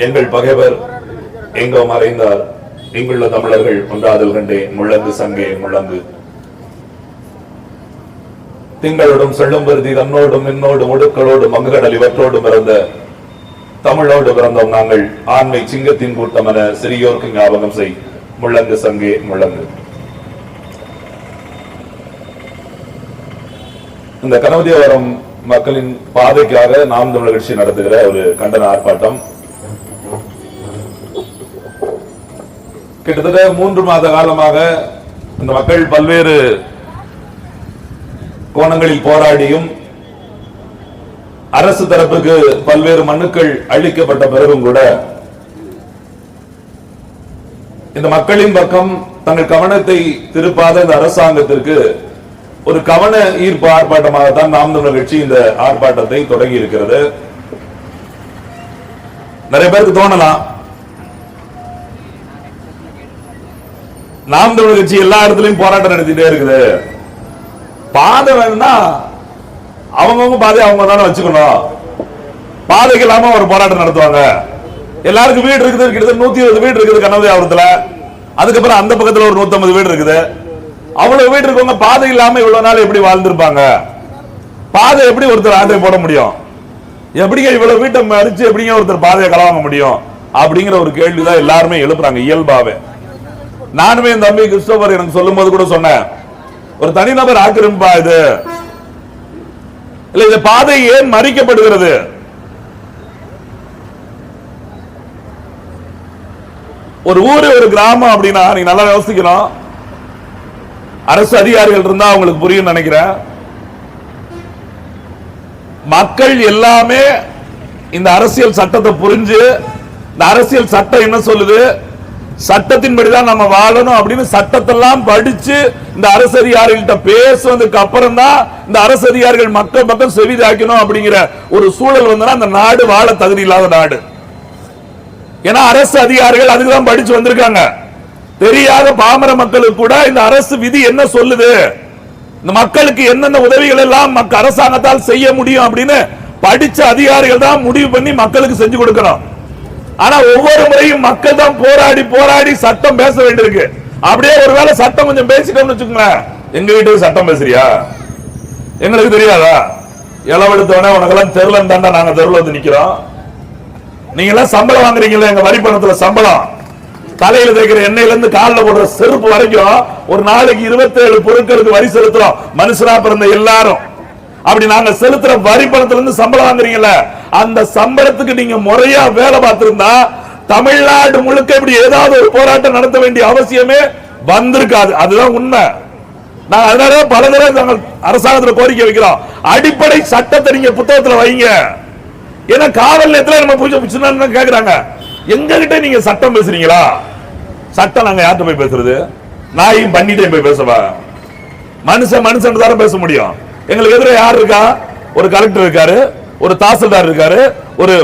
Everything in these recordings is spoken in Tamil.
எங்கள் பகைவர் எங்கோ மறைந்தார், இங்குள்ள தமிழர்கள் ஒன்றாதல் கண்டே முழங்கு சங்கே முழங்கு. திங்களோடும் செல்லும் பெருதி தன்னோடும் மின்னோடும் ஒடுக்களோடும் மங்குகடல் இவற்றோடும் பிறந்த தமிழோடு பிறந்தோம் நாங்கள். ஆண்மை சிங்கத்தின் கூட்டம் என சிறியோர்க்கு ஞாபகம் செய், முழங்கு சங்கே முழங்கு. இந்த கனவதியவரம் மக்களின் பாதைக்காக நாம் தமிழர் கட்சி நடத்துகிற ஒரு கண்டன ஆர்ப்பாட்டம் கிட்டத்தட்ட 3 மாத காலமாக இந்த மக்கள் பல்வேறு கோணங்களில் போராடியும் அரசு தரப்புக்கு பல்வேறு மனுக்கள் அளிக்கப்பட்ட பிறகும் கூட இந்த மக்களின் பக்கம் தங்கள் கவனத்தை திருப்பாத இந்த அரசாங்கத்திற்கு ஒரு கவன ஈர்ப்பு ஆர்ப்பாட்டமாகத்தான் நாம் தமிழர் கட்சி இந்த ஆர்ப்பாட்டத்தை தொடங்கி இருக்கிறது. நிறைய பேருக்கு தோணலாம், நாம் தமிழர் கட்சி எல்லா இடத்துலயும் போராட்டம் நடத்திட்டே இருக்குது, பாதை வேணும்னா அவங்கவுங்க பாதை அவங்க தானே வச்சுக்கணும், பாதைக்கு இல்லாம ஒரு போராட்டம் நடத்துவாங்க. எல்லாருக்கும் வீடு இருக்குது, கிட்டத்தட்ட 120 வீடு இருக்குது கனவதியாபுரத்துல. அதுக்கப்புறம் அந்த பக்கத்துல ஒரு 150 வீடு இருக்குது. அவ்வளவு வீடு இருக்கவங்க பாதை இல்லாம இவ்வளவு நாள் எப்படி வாழ்ந்திருப்பாங்க? பாதை எப்படி ஒருத்தர் ஆட்டை போட முடியும்? எப்படிங்க இவ்வளவு வீட்டை மறிச்சு எப்படிங்க ஒருத்தர் பாதையை கலவாங்க முடியும்? அப்படிங்கிற ஒரு கேள்விதான் எல்லாருமே எழுப்புறாங்க இயல்பாவே. நானுமே இந்த தம்பி கிறிஸ்டோபர் எனக்கு சொல்லும் போது கூட சொன்னேன், ஒரு தனிநபர் ஆக்கிரமிப்பா இது இல்ல, இந்த பாதை ஏன் மறிக்கப்படுகிறது? ஒரு ஊரு ஒரு கிராமம் அப்படின்னா நீங்க நல்லா யோசிக்கணும். அரசு அதிகாரிகள் இருந்தா அவங்களுக்கு புரியும் நினைக்கிறேன். மக்கள் எல்லாமே இந்த அரசியல் சட்டத்தை புரிஞ்சு, இந்த அரசியல் சட்டம் என்ன சொல்லுது, சட்டத்தின்படிதான் நம்ம வாழணும் அப்படின்னு சட்டத்தெல்லாம் படிச்சு இந்த அரசு அதிகாரிகள்கிட்ட பேசுவதுக்கு அப்புறம் தான் இந்த அரசு அதிகாரிகள் மக்கள் மக்கள் செவிதாக்கணும் அப்படிங்கிற ஒரு சூழல் வந்தா அந்த நாடு வாழ தகுதி இல்லாத நாடு. ஏன்னா அரசு அதிகாரிகள் அதுக்குதான் படிச்சு வந்திருக்காங்க. தெரியாத பாமர மக்களுக்கு கூட இந்த அரசு விதி என்ன சொல்லுது, இந்த மக்களுக்கு என்னென்ன உதவிகள் எல்லாம் அரசாங்கத்தால் செய்ய முடியும் அப்படின்னு படிச்ச அதிகாரிகள் தான் முடிவு பண்ணி மக்களுக்கு செஞ்சு கொடுக்கணும். ஆனா ஒவ்வொரு முறையும் மக்கள் தான் போராடி போராடி சட்டம் பேச வேண்டியிருக்கு. அப்படியே ஒருவேளை சட்டம் கொஞ்சம் பேசிட்டோம்னு வச்சுக்கோங்களேன், எங்க வீட்டுக்கு சட்டம் பேசுறியா, எங்களுக்கு தெரியாதா, இளவெடுத்தவனே உனக்கெல்லாம் தெருலன்னு தாண்டா நாங்க தெருல வந்து நிக்கிறோம். நீங்க எல்லாம் சம்பளம் வாங்குறீங்களா, எங்க வரி பணத்துல சம்பளம், தலையில தேய்க்கிற எண்ணெயில இருந்து காலில் போடுற செருப்பு வரைக்கும் ஒரு நாளைக்கு 27 பொருட்களுக்கு வரி செலுத்துறோம் மனுஷனா பிறந்த எல்லாரும். அப்படி நாங்க செலுத்துற வரி பணத்துல இருந்து சம்பளம் வாங்குறீங்கல்ல, அந்த சம்பளத்துக்கு நீங்க முறையா வேலை பார்த்திருந்தா தமிழ்நாடு முழுக்க இப்படி ஏதாவது ஒரு போராட்டம் நடத்த வேண்டிய அவசியமே வந்திருக்காது. அதுதான் உண்மை. நாங்க அதனால பல தடவை நாங்கள் அரசாங்கத்துல கோரிக்கை வைக்கிறோம், அடிப்படை சட்டத்தை நீங்க புத்தகத்துல வைங்க. ஏன்னா காவல் நிலையத்துல நம்ம பூஜை கேக்குறாங்க, எங்க கிட்ட நீங்க சட்டம் பேசுறீங்களா? சட்டம் நாங்க யார்கிட்ட போய் பேசுறது? நாயும் பண்ணிட்டே போய் பேசவா? மனுஷன் மனுஷன் தானே பேச முடியும். எங்களுக்கு எதிர யார் இருக்கா? ஒரு கலெக்டர் இருக்காரு, ஒரு தாசில்தார் இருக்காரு, ஒரு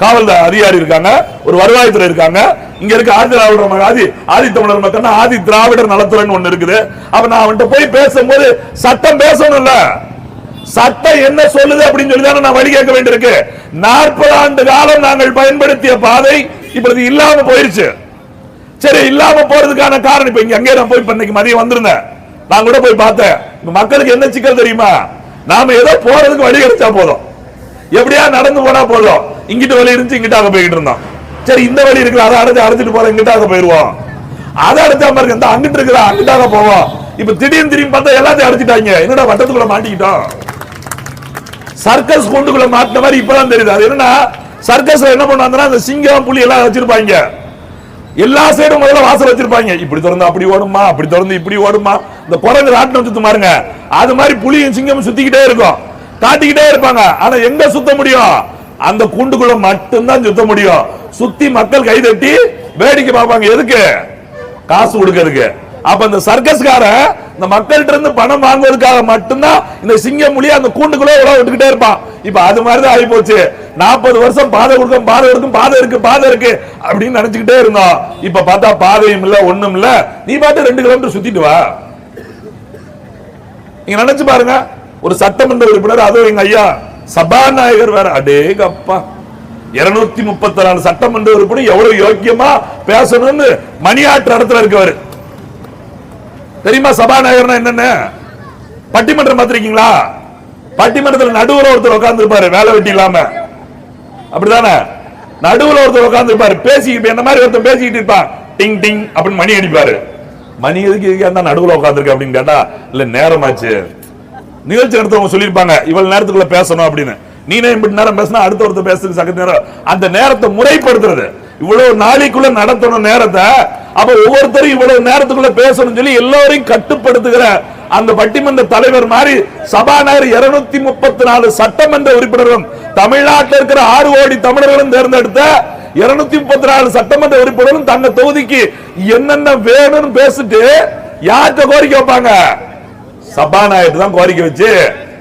காவல் அதிகாரி இருக்காங்க, ஒரு வருவாய்த்துறை இருக்காங்க. இங்க இருக்க ஆதி தமிழர் மக்கள் ஆதி திராவிடர் நலத்துறைன்னு ஒண்ணு இருக்குது. அப்ப நான் அவன்கிட்ட போய் பேசும்போது சட்டம் பேசணும்ல, சட்டம் என்ன சொல்லுது அப்படின்னு சொல்லி தானே நான் வழி கேட்க வேண்டியிருக்கு. 40 ஆண்டு காலம் நாங்கள் பயன்படுத்திய பாதை இப்படி இல்லாம போயிருச்சு. சரி, இல்லாம போறதுக்கான காரணம் இப்ப இங்க அங்கே நான் போய் இன்னைக்கு மதியம் வந்திருந்தேன், நான் கூட போய் பார்த்தேன். மக்களுக்கு என்ன சிக்கல் தெரியுமா? நாம ஏதோ போறதுக்கு வழி கிடைச்சா போதும், எப்படியா நடந்து போனா போதும். இங்கிட்டு வழி இருந்துச்சு, இங்கிட்டாக போய்கிட்டு இருந்தோம். சரி, இந்த வழி இருக்கு, அதை அடைச்சிட்டு போறோம், இங்கிட்டாக போயிருவோம். அதை அடைச்சா பாருங்க, இந்த அங்கிட்டு இருக்கிற அங்கிட்டாக போவோம். இப்ப திடீர்னு திரும்பி பார்த்தா எல்லாத்தையும் அடைச்சிட்டாங்க. என்னடா வட்டத்துக்குள்ள மாட்டிக்கிட்டோம், சர்க்கஸ் கொண்டுக்குள்ள மாட்டின மாதிரி இப்பதான் தெரியுது. அது என்னன்னா, சர்க்கஸ்ல என்ன பண்ணுவாங்கன்னா அந்த சிங்கம் புலி எல்லாம் வச்சிருப்பாங்க, எல்லா சைடும் முதல்ல வாசல் வச்சிருப்பாங்க. இப்படி திறந்து அப்படி ஓடுமா, அப்படி திறந்து இப்படி ஓடுமா. இந்த குரங்கு ராட்டினம் சுத்து பாருங்க, அது மாதிரி புலியும் சிங்கமும் சுத்திக்கிட்டே இருக்கும், காட்டிக்கிட்டே இருப்பாங்க. ஆனா எங்க சுத்த முடியும்? அந்த கூண்டுக்குள்ள மட்டும்தான் சுத்த முடியும். சுத்தி மக்கள் கை தட்டி வேடிக்கை பார்ப்பாங்க. எதுக்கு? காசு கொடுக்கிறதுக்கு. அப்ப இந்த சர்க்கஸ்கார இந்த மக்கள்கிட்ட இருந்து பணம் வாங்குவதற்காக மட்டும்தான் இந்த சிங்கம் புலி அந்த கூண்டுக்குள்ள உழவு விட்டுக்கிட்டே இருப்பான். இப்ப அது மாதிரிதான் ஆகி போச்சு. 40 வருஷம் பாதை கொடுக்கும், பாதை இருக்கும், பாதை இருக்கு, பாதை இருக்கு அப்படின்னு நினைச்சுக்கிட்டே இருந்தோம். இப்ப பார்த்தா பாதையும் இல்ல, ஒண்ணும் இல்ல. நீ பாட்டு 2 கிலோமீட்டர் சுத்திட்டு வா. நீங்க நினைச்சு பாருங்க, ஒரு சட்டமன்ற உறுப்பினர், அதுவும் எங்க ஐயா சபாநாயகர் வேற, அடேங்கப்பா 234 சட்டமன்ற உறுப்பினர் எவ்வளவு யோக்கியமா பேசணும்னு மணியாற்று இடத்துல இருக்கவர் தெரியுமா? சபாநாயகர்னா என்னன்னு பட்டிமன்றம் பார்த்திருக்கீங்களா? பட்டிமன்றத்தில் நடுவுல ஒருத்தர் உட்கார்ந்து இருப்பாரு, வேலை வெட்டி இல்லாம, அப்படிதானே? நடுவுல ஒருத்தர் உட்கார்ந்து இருப்பாரு, பேசிக்கிட்டு என்ன மாதிரி ஒருத்தர் பேசிக்கிட்டு இருப்பான், டிங் டிங் அப்படின்னு மணி அடிப்பாரு. மணி எதுக்கு நடுவுல உட்கார்ந்துருக்கு அப்படின்னு கேட்டா, இல்ல நேரமாச்சு, நிகழ்ச்சி நடத்தவங்க சொல்லியிருப்பாங்க இவ்வளவு நேரத்துக்குள்ள பேசணும் அப்படின்னு. நீனே இப்படி நேரம் பேசினா அடுத்த ஒருத்தர் பேசுறது சகத்து நேரம், அந்த நேரத்தை முறைப்படுத்துறது. இவ்வளவு நாளைக்குள்ள நடத்தணும் நேரத்தை, அப்ப ஒவ்வொருத்தரும் இவ்வளவு நேரத்துக்குள்ள பேசணும் சொல்லி எல்லோரையும் கட்டுப்படுத்துகிற அந்த பட்டிமன்ற தலைவர் மாதிரி சபாநாயகர் 234 சட்டமன்ற உறுப்பினரும் தமிழ்நாட்டில் இருக்கிற 6 கோடி தமிழர்களும் தேர்ந்தெடுத்த 234 சட்டமன்ற உறுப்பினரும் தங்க தொகுதிக்கு என்னென்ன வேணும்னு பேசிட்டு யார்கிட்ட கோரிக்கை வைப்பாங்க? சபாநாயகர் தான் கோரிக்கை வச்சு,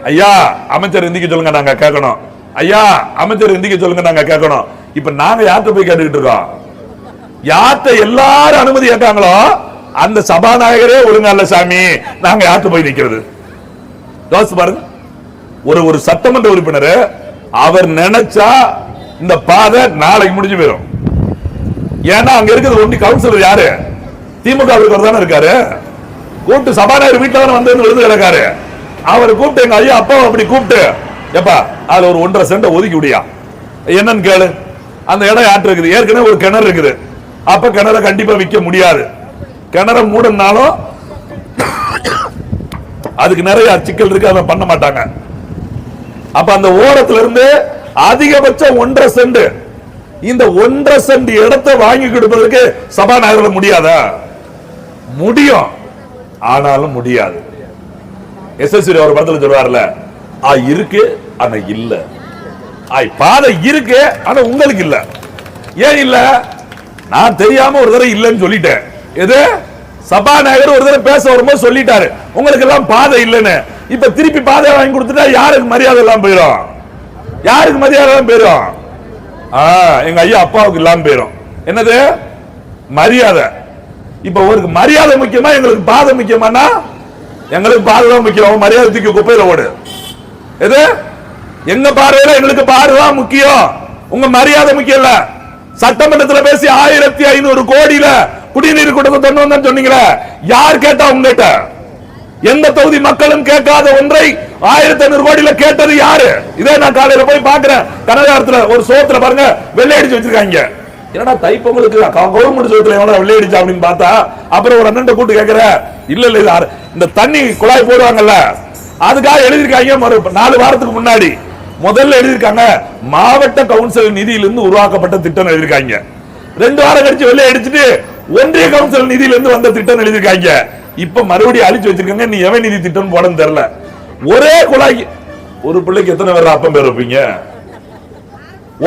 ஐயா அமைச்சர் எந்திக்க சொல்லுங்க நாங்க கேட்கணும், ஐயா அமைச்சர் எந்திக்க சொல்லுங்க நாங்க கேட்கணும். இப்ப நாங்க யார்கிட்ட போய் கேட்டுக்கிட்டு இருக்கோம்? யார்கிட்ட எல்லாரும் அனுமதி கேட்காங்களோ அந்த சபாநாயகரே ஒழுங்கா இல்ல சாமி, நாங்க யார்கிட்ட போய் நிக்கிறது? யோசிச்சு பாருங்க. ஒரு சட்டமன்ற உறுப்பினர் அவர் நினைச்சா இந்த பாதை நாளைக்கு முடிஞ்சு போயிடும். ஏன்னா அங்க இருக்கிறது ஒன்லி கவுன்சிலர் யாரு? திமுக தானே இருக்காரு. கூப்பிட்டு சபாநாயகர் வீட்டுல தானே வந்து விருது கிடக்காரு. அவரை கூப்பிட்டு எங்க ஐயா அப்பா அப்படி கூப்பிட்டு, எப்பா அதுல ஒரு 1.5 சென்ட் ஒதுக்கி விடியா என்னன்னு கேளு. அந்த இடம் யார்கிட்ட இருக்குது? ஏற்கனவே ஒரு கிணறு இருக்குது. அப்ப கிணற கண்டிப்பா விற்க முடியாது. கிணற மூடனாலும் அதுக்கு நிறைய சிக்கல் இருக்கு, அதை பண்ண மாட்டாங்க. அப்ப அந்த ஓரத்துல இருந்து அதிகபட்சம் 1.5 சென்ட், இந்த 1.5 சென்ட் இடத்தை வாங்கி கொடுப்பதற்கு சபாநாயகர் முடியாதா? முடியும், ஆனாலும் முடியாது. எஸ்எஸ்சி ஒரு படத்துல சொல்வார்ல, இருக்கு ஆனா இல்ல, பாதை இருக்கு ஆனா உங்களுக்கு இல்ல. ஏன் இல்ல? நான் தெரியாம ஒரு தடவை இல்லன்னு சொல்லிட்டேன். எது? சபாநாயகர் ஒரு தடவை பேச வரும்போது சொல்லிட்டாரு உங்களுக்கு எல்லாம் பாதை இல்லன்னு. இப்ப திருப்பி பாதை வாங்கி கொடுத்துட்டா யாருக்கு மரியாதை எல்லாம் போயிடும்? யாருக்கு மரியாதை எல்லாம் போயிடும்? எங்க ஐயா அப்பாவுக்கு இல்லாம போயிடும். என்னது மரியாதை? இப்ப ஒரு மரியாதை முக்கியமா எங்களுக்கு பாதை முக்கியமானா? எங்களுக்கு பாதை தான் முக்கியம், மரியாதை தூக்கி குப்பையில ஓடு. எது? எங்க பார்வையில எங்களுக்கு பாதை தான் முக்கியம், உங்க மரியாதை முக்கியம் இல்ல. சட்டமன்றத்தில் பேசி 1500 கோடியில குடிநீர் கொடுக்க சொன்னீங்க, சொன்னீங்களே, யார் கேட்டா? உங்ககிட்ட எந்த தொகுதி மக்களும் கேட்காத ஒன்றை 1500 கோடியில கேட்டது யாரு? இதே நான் காலையில போய் பாக்குறேன், கனகாரத்துல ஒரு சோத்துல பாருங்க வெள்ளை அடிச்சு வச்சிருக்காங்க. என்னடா தைப்பொங்கலுக்கு கவர்மெண்ட் சோத்துல எவ்வளவு வெள்ளை அடிச்சா அப்படின்னு பார்த்தா, அப்புறம் ஒரு அண்ணன் கூட்டு கேட்கிற, இல்ல இல்ல இந்த தண்ணி குழாய் போடுவாங்கல்ல அதுக்காக எழுதிருக்காங்க. 4 வாரத்துக்கு முன்னாடி முதல்ல எழுதிருக்காங்க மாவட்ட கவுன்சில் நிதியிலிருந்து உருவாக்கப்பட்ட திட்டம் எழுதிருக்காங்க. 2 வாரம் கழிச்சு வெள்ளை அடிச்சுட்டு ஒன்றிய கவுன்சில் நிதியிலிருந்து வந்த திட்டம் எழுதிருக்காங்க. இப்ப மறுபடியும் அழிச்சு வச்சிருக்காங்க. நீ எவன் நிதி திட்டம் போடன்னு தெரியல. ஒரே குழாய், ஒரு பிள்ளைக்கு எத்தனை பேர் அப்பம் பேர் வைப்பீங்க?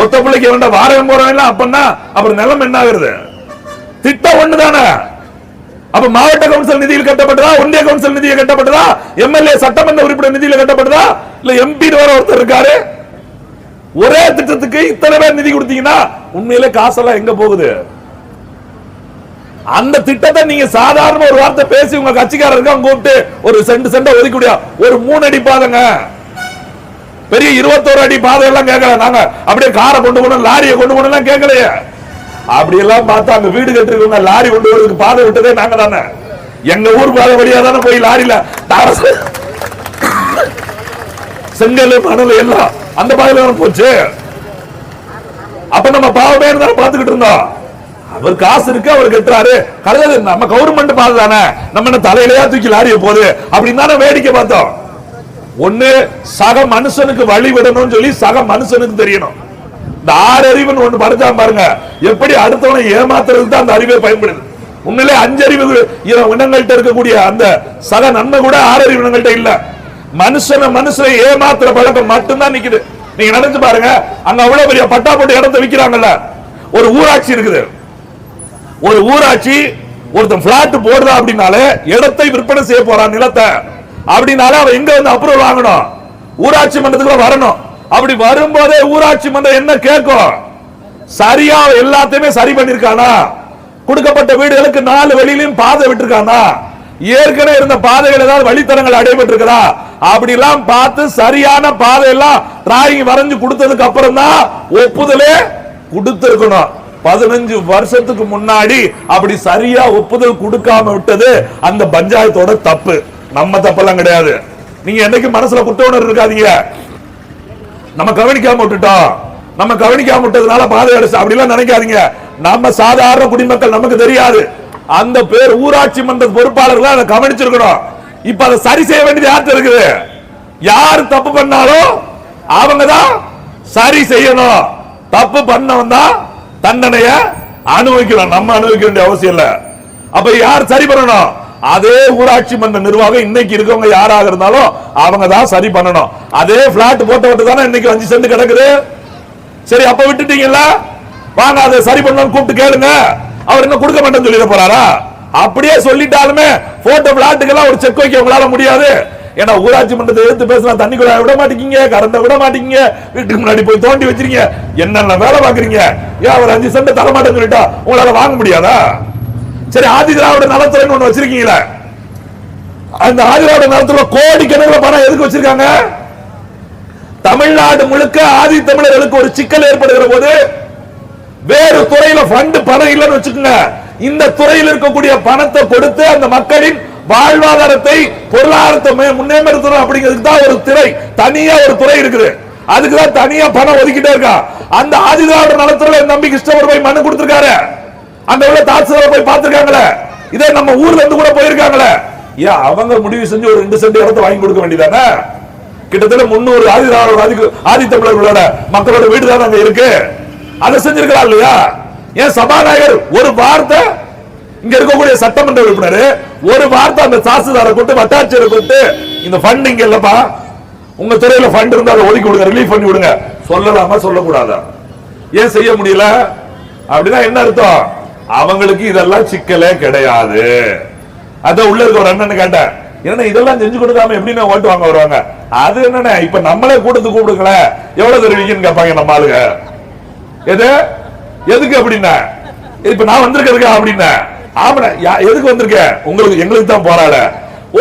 ஒத்த பிள்ளைக்கு வேண்டாம் வாரம் போறவங்க அப்பன்னா அப்புறம் நிலம் என்ன ஆகுறது? திட்டம் ஒண்ணுதானே. அப்ப மாவட்ட கவுன்சில் நிதியில் கட்டப்பட்டதா, ஒன்றிய கவுன்சில் நிதியில் கட்டப்பட்டதா, எம்எல்ஏ சட்டமன்ற உறுப்பினர் நிதியில் கட்டப்பட்டதா, இல்ல எம்பி வர ஒருத்தர் இருக்காரு? ஒரே திட்டத்துக்கு இத்தனை பேர் நிதி கொடுத்தீங்கன்னா உண்மையிலே காசெல்லாம் எங்க போகுது? அந்த திட்டத்தை நீங்க சாதாரண ஒரு வார்த்தை பேசி உங்க கட்சிக்காரருக்கு கூப்பிட்டு ஒரு சென்ட் ஒதுக்கி ஒரு 3 அடி பாதைங்க, பெரிய 21 அடி பாதை எல்லாம் கேட்கல. நாங்க அப்படியே காரை கொண்டு போனோம், லாரியை கொண்டு போனோம் கேட்கலையே. அப்படி எல்லாம் பார்த்தா அங்க வீடு கட்டிருக்கோங்க, லாரி கொண்டு வரதுக்கு பாதை விட்டதே நாங்க தானே. எங்க ஊர் பாதை வழியா தானே போய் லாரியில செங்கல் மணல் எல்லாம் அந்த பாதையில போச்சு. அப்ப நம்ம பாவமே தானே பாத்துக்கிட்டு இருந்தோம். அவர் காசு இருக்கு, அவர் கட்டுறாரு, கடையாது நம்ம கவர்மெண்ட் பாதை தானே, நம்ம தலையிலேயே தூக்கி லாரிய போகுது அப்படின்னு தானே வேடிக்கை பார்த்தோம். ஒண்ணு சக மனுஷனுக்கு வழி விடணும்னு சொல்லி சக மனுஷனுக்கு தெரியணும். இந்த 6 அறிவுன்னு ஒண்ணு படிச்சா பாருங்க, எப்படி அடுத்தவனை ஏமாத்துறதுக்கு தான் அந்த அறிவே பயன்படுது. உண்மையிலே 5 அறிவு இனங்கள்ட்ட இருக்கக்கூடிய அந்த சக நன்மை கூட 6 அறிவு இனங்கள்ட்ட இல்ல. மனுஷனை ஏமாத்துற பழக்கம் மட்டும்தான் நிக்குது. நீங்க நினைச்சு பாருங்க, அங்க அவ்வளவு பெரிய பட்டா போட்டு இடத்தை விக்கிறாங்கல்ல. ஒரு ஊராட்சி இருக்குது, ஒரு ஊராட்சி ஒருத்தன் பிளாட் போடுறா அப்படின்னாலே இடத்தை விற்பனை செய்ய போறான் நிலத்தை அப்படின்னாலே அவன் எங்க வந்து அப்ரூவல் வாங்கணும்? ஊராட்சி மன்றத்துக்குள்ள வரணும். அப்படி வரும்போதே ஊராட்சி மன்றம் என்ன கேட்கும்? சரியா எல்லாத்தையுமே சரி பண்ணிருக்கானா? கொடுக்கப்பட்ட வீடுகளுக்கு 4 வெளியிலும் பாதை விட்டுருக்கானா? ஏற்கனவே இருந்த பாதைகள் ஏதாவது வழித்தடங்கள் அடைபட்டிருக்கிறா? அப்படி எல்லாம் பார்த்து சரியான பாதை எல்லாம் டிராயிங் வரைஞ்சு கொடுத்ததுக்கு அப்புறம் தான் ஒப்புதலே கொடுத்திருக்கணும். 15 வருஷத்துக்கு முன்னாடி அப்படி சரியா ஒப்புதல் கொடுக்காம விட்டது அந்த பஞ்சாயத்தோட தப்பு, நம்ம தப்பெல்லாம் கிடையாது. நீங்க என்னைக்கு மனசுல குற்ற உணர்வு இருக்காதீங்க. நம்ம கவனிக்காம விட்டுட்டோம், நம்ம கவனிக்காம விட்டதுனால பாதை அடிச்சு அப்படிலாம் நினைக்காதீங்க. நம்ம சாதாரண குடிமக்கள், நமக்கு தெரியாது. அந்த பேர் ஊராட்சி மன்ற பொறுப்பாளர்கள் அதை கவனிச்சிருக்கணும். இப்ப அதை சரி செய்ய வேண்டியது யார்கிட்ட இருக்குது? யார் தப்பு பண்ணாலும் அவங்க தான் சரி செய்யணும். தப்பு பண்ணவன் தான் தண்டனைய அனுபவிக்கணும், நம்ம அனுபவிக்க வேண்டிய அவசியம் இல்ல. அப்ப யார் சரி பண்ணணும்? அதே ஊராட்சி மன்ற நிர்வாகம் இன்னைக்கு இருக்கவங்க யாராக இருந்தாலும் அவங்க தான் சரி பண்ணணும். அதே பிளாட் போட்டு தானே இன்னைக்கு 5 சென்ட் கிடக்குது. சரி, அப்ப விட்டுட்டீங்களா? வாங்க அதை சரி பண்ணணும் கூப்பிட்டு கேளுங்க. அவர் என்ன கொடுக்க மாட்டேன்னு சொல்லிட போறாரா? அப்படியே சொல்லிட்டாலுமே போட்டோ பிளாட்டுக்கெல்லாம் ஒரு செக் வைக்க உங்களால முடியாது. ஏன்னா ஊராட்சி மன்றத்தை எடுத்து பேசினா தண்ணி கூட விட மாட்டீங்க, கரண்ட விட மாட்டீங்க, வீட்டுக்கு முன்னாடி போய் தோண்டி வச்சிருக்கீங்க, என்னென்ன வேலை பாக்குறீங்க. ஏன் அவர் 5 சென்ட் தரமாட்டேன்னு சொல்லிட்டா உங்களால வாங்க முடியாதா? சரி, ஆதி திராவிட நலத்துறைன்னு ஒண்ணு வச்சிருக்கீங்களா? அந்த ஆதி திராவிட நலத்துறை கோடிக்கணக்கில் பணம் எதுக்கு வச்சிருக்காங்க? தமிழ்நாடு முழுக்க ஆதி தமிழர்களுக்கு ஒரு சிக்கல் ஏற்படுகிற போது வேறு துறையில ஃபண்ட் பணம் இல்லைன்னு வச்சுக்கோங்க, இந்த துறையில் இருக்கக்கூடிய பணத்தை கொடுத்து அந்த மக்களின் வாழ்வாதாரத்தை பொருளாதாரத்தை முன்னேற்றணும் அப்படிங்கிறதுக்கு தான் ஒரு துறை, தனியா ஒரு துறை இருக்குது. அதுக்குதான் தனியா பணம் ஒதுக்கிட்டே இருக்கா. அந்த ஆதி திராவிட நலத்துறை நம்பி கிருஷ்ணவர் போய் மனு கொடுத்திருக்காரு. அந்த உள்ள தாசில்தார் போய் பார்த்திருக்காங்களே, இதே நம்ம ஊர்ல இருந்து கூட போயிருக்காங்களே. ஏன் அவங்க முடிவு செஞ்சு ஒரு 2 சென்ட் இடத்தை வாங்கி கொடுக்க வேண்டியதானே? கிட்டத்தட்ட 300 ஆதி தமிழர்களோட மக்களோட வீடு தான் அங்க இருக்கு. அதை செஞ்சிருக்கலாம் இல்லையா? ஏன் சபாநாயகர் ஒரு வார்த்தை, இங்க இருக்கக்கூடிய சட்டமன்ற உறுப்பினர் ஒரு வார்த்தை அந்த தாசில்தாரை கூட்டு வட்டாட்சியரை கூட்டு இந்த ஃபண்ட் இங்க இல்லப்பா, உங்க துறையில ஃபண்ட் இருந்தா அதை ஒதுக்கி விடுங்க, ரிலீஃப் பண்ணி விடுங்க சொல்லலாமா சொல்லக்கூடாதா? ஏன் செய்ய முடியல? அப்படின்னா என்ன அர்த்தம்? அவங்களுக்கு இதெல்லாம் சிக்கலே கிடையாது. அத உள்ள இருக்க ஒரு அண்ணன் கேட்டேன், என்ன இதெல்லாம் செஞ்சு கொடுக்காம எப்படின்னா ஓட்டு வாங்க வருவாங்க? அது என்னன்னா இப்ப நம்மளே கூட்டத்துக்கு கூப்பிடுங்களேன், எவ்வளவு தருவீங்கன்னு கேட்பாங்க நம்ம ஆளுங்க. எதுக்கு அப்படின்னா, இப்ப நான் வந்திருக்கேன் அப்படின்னா, ஆமா எதுக்கு வந்திருக்கேன்? உங்களுக்கு எங்களுக்கு தான் போராட. ஓ,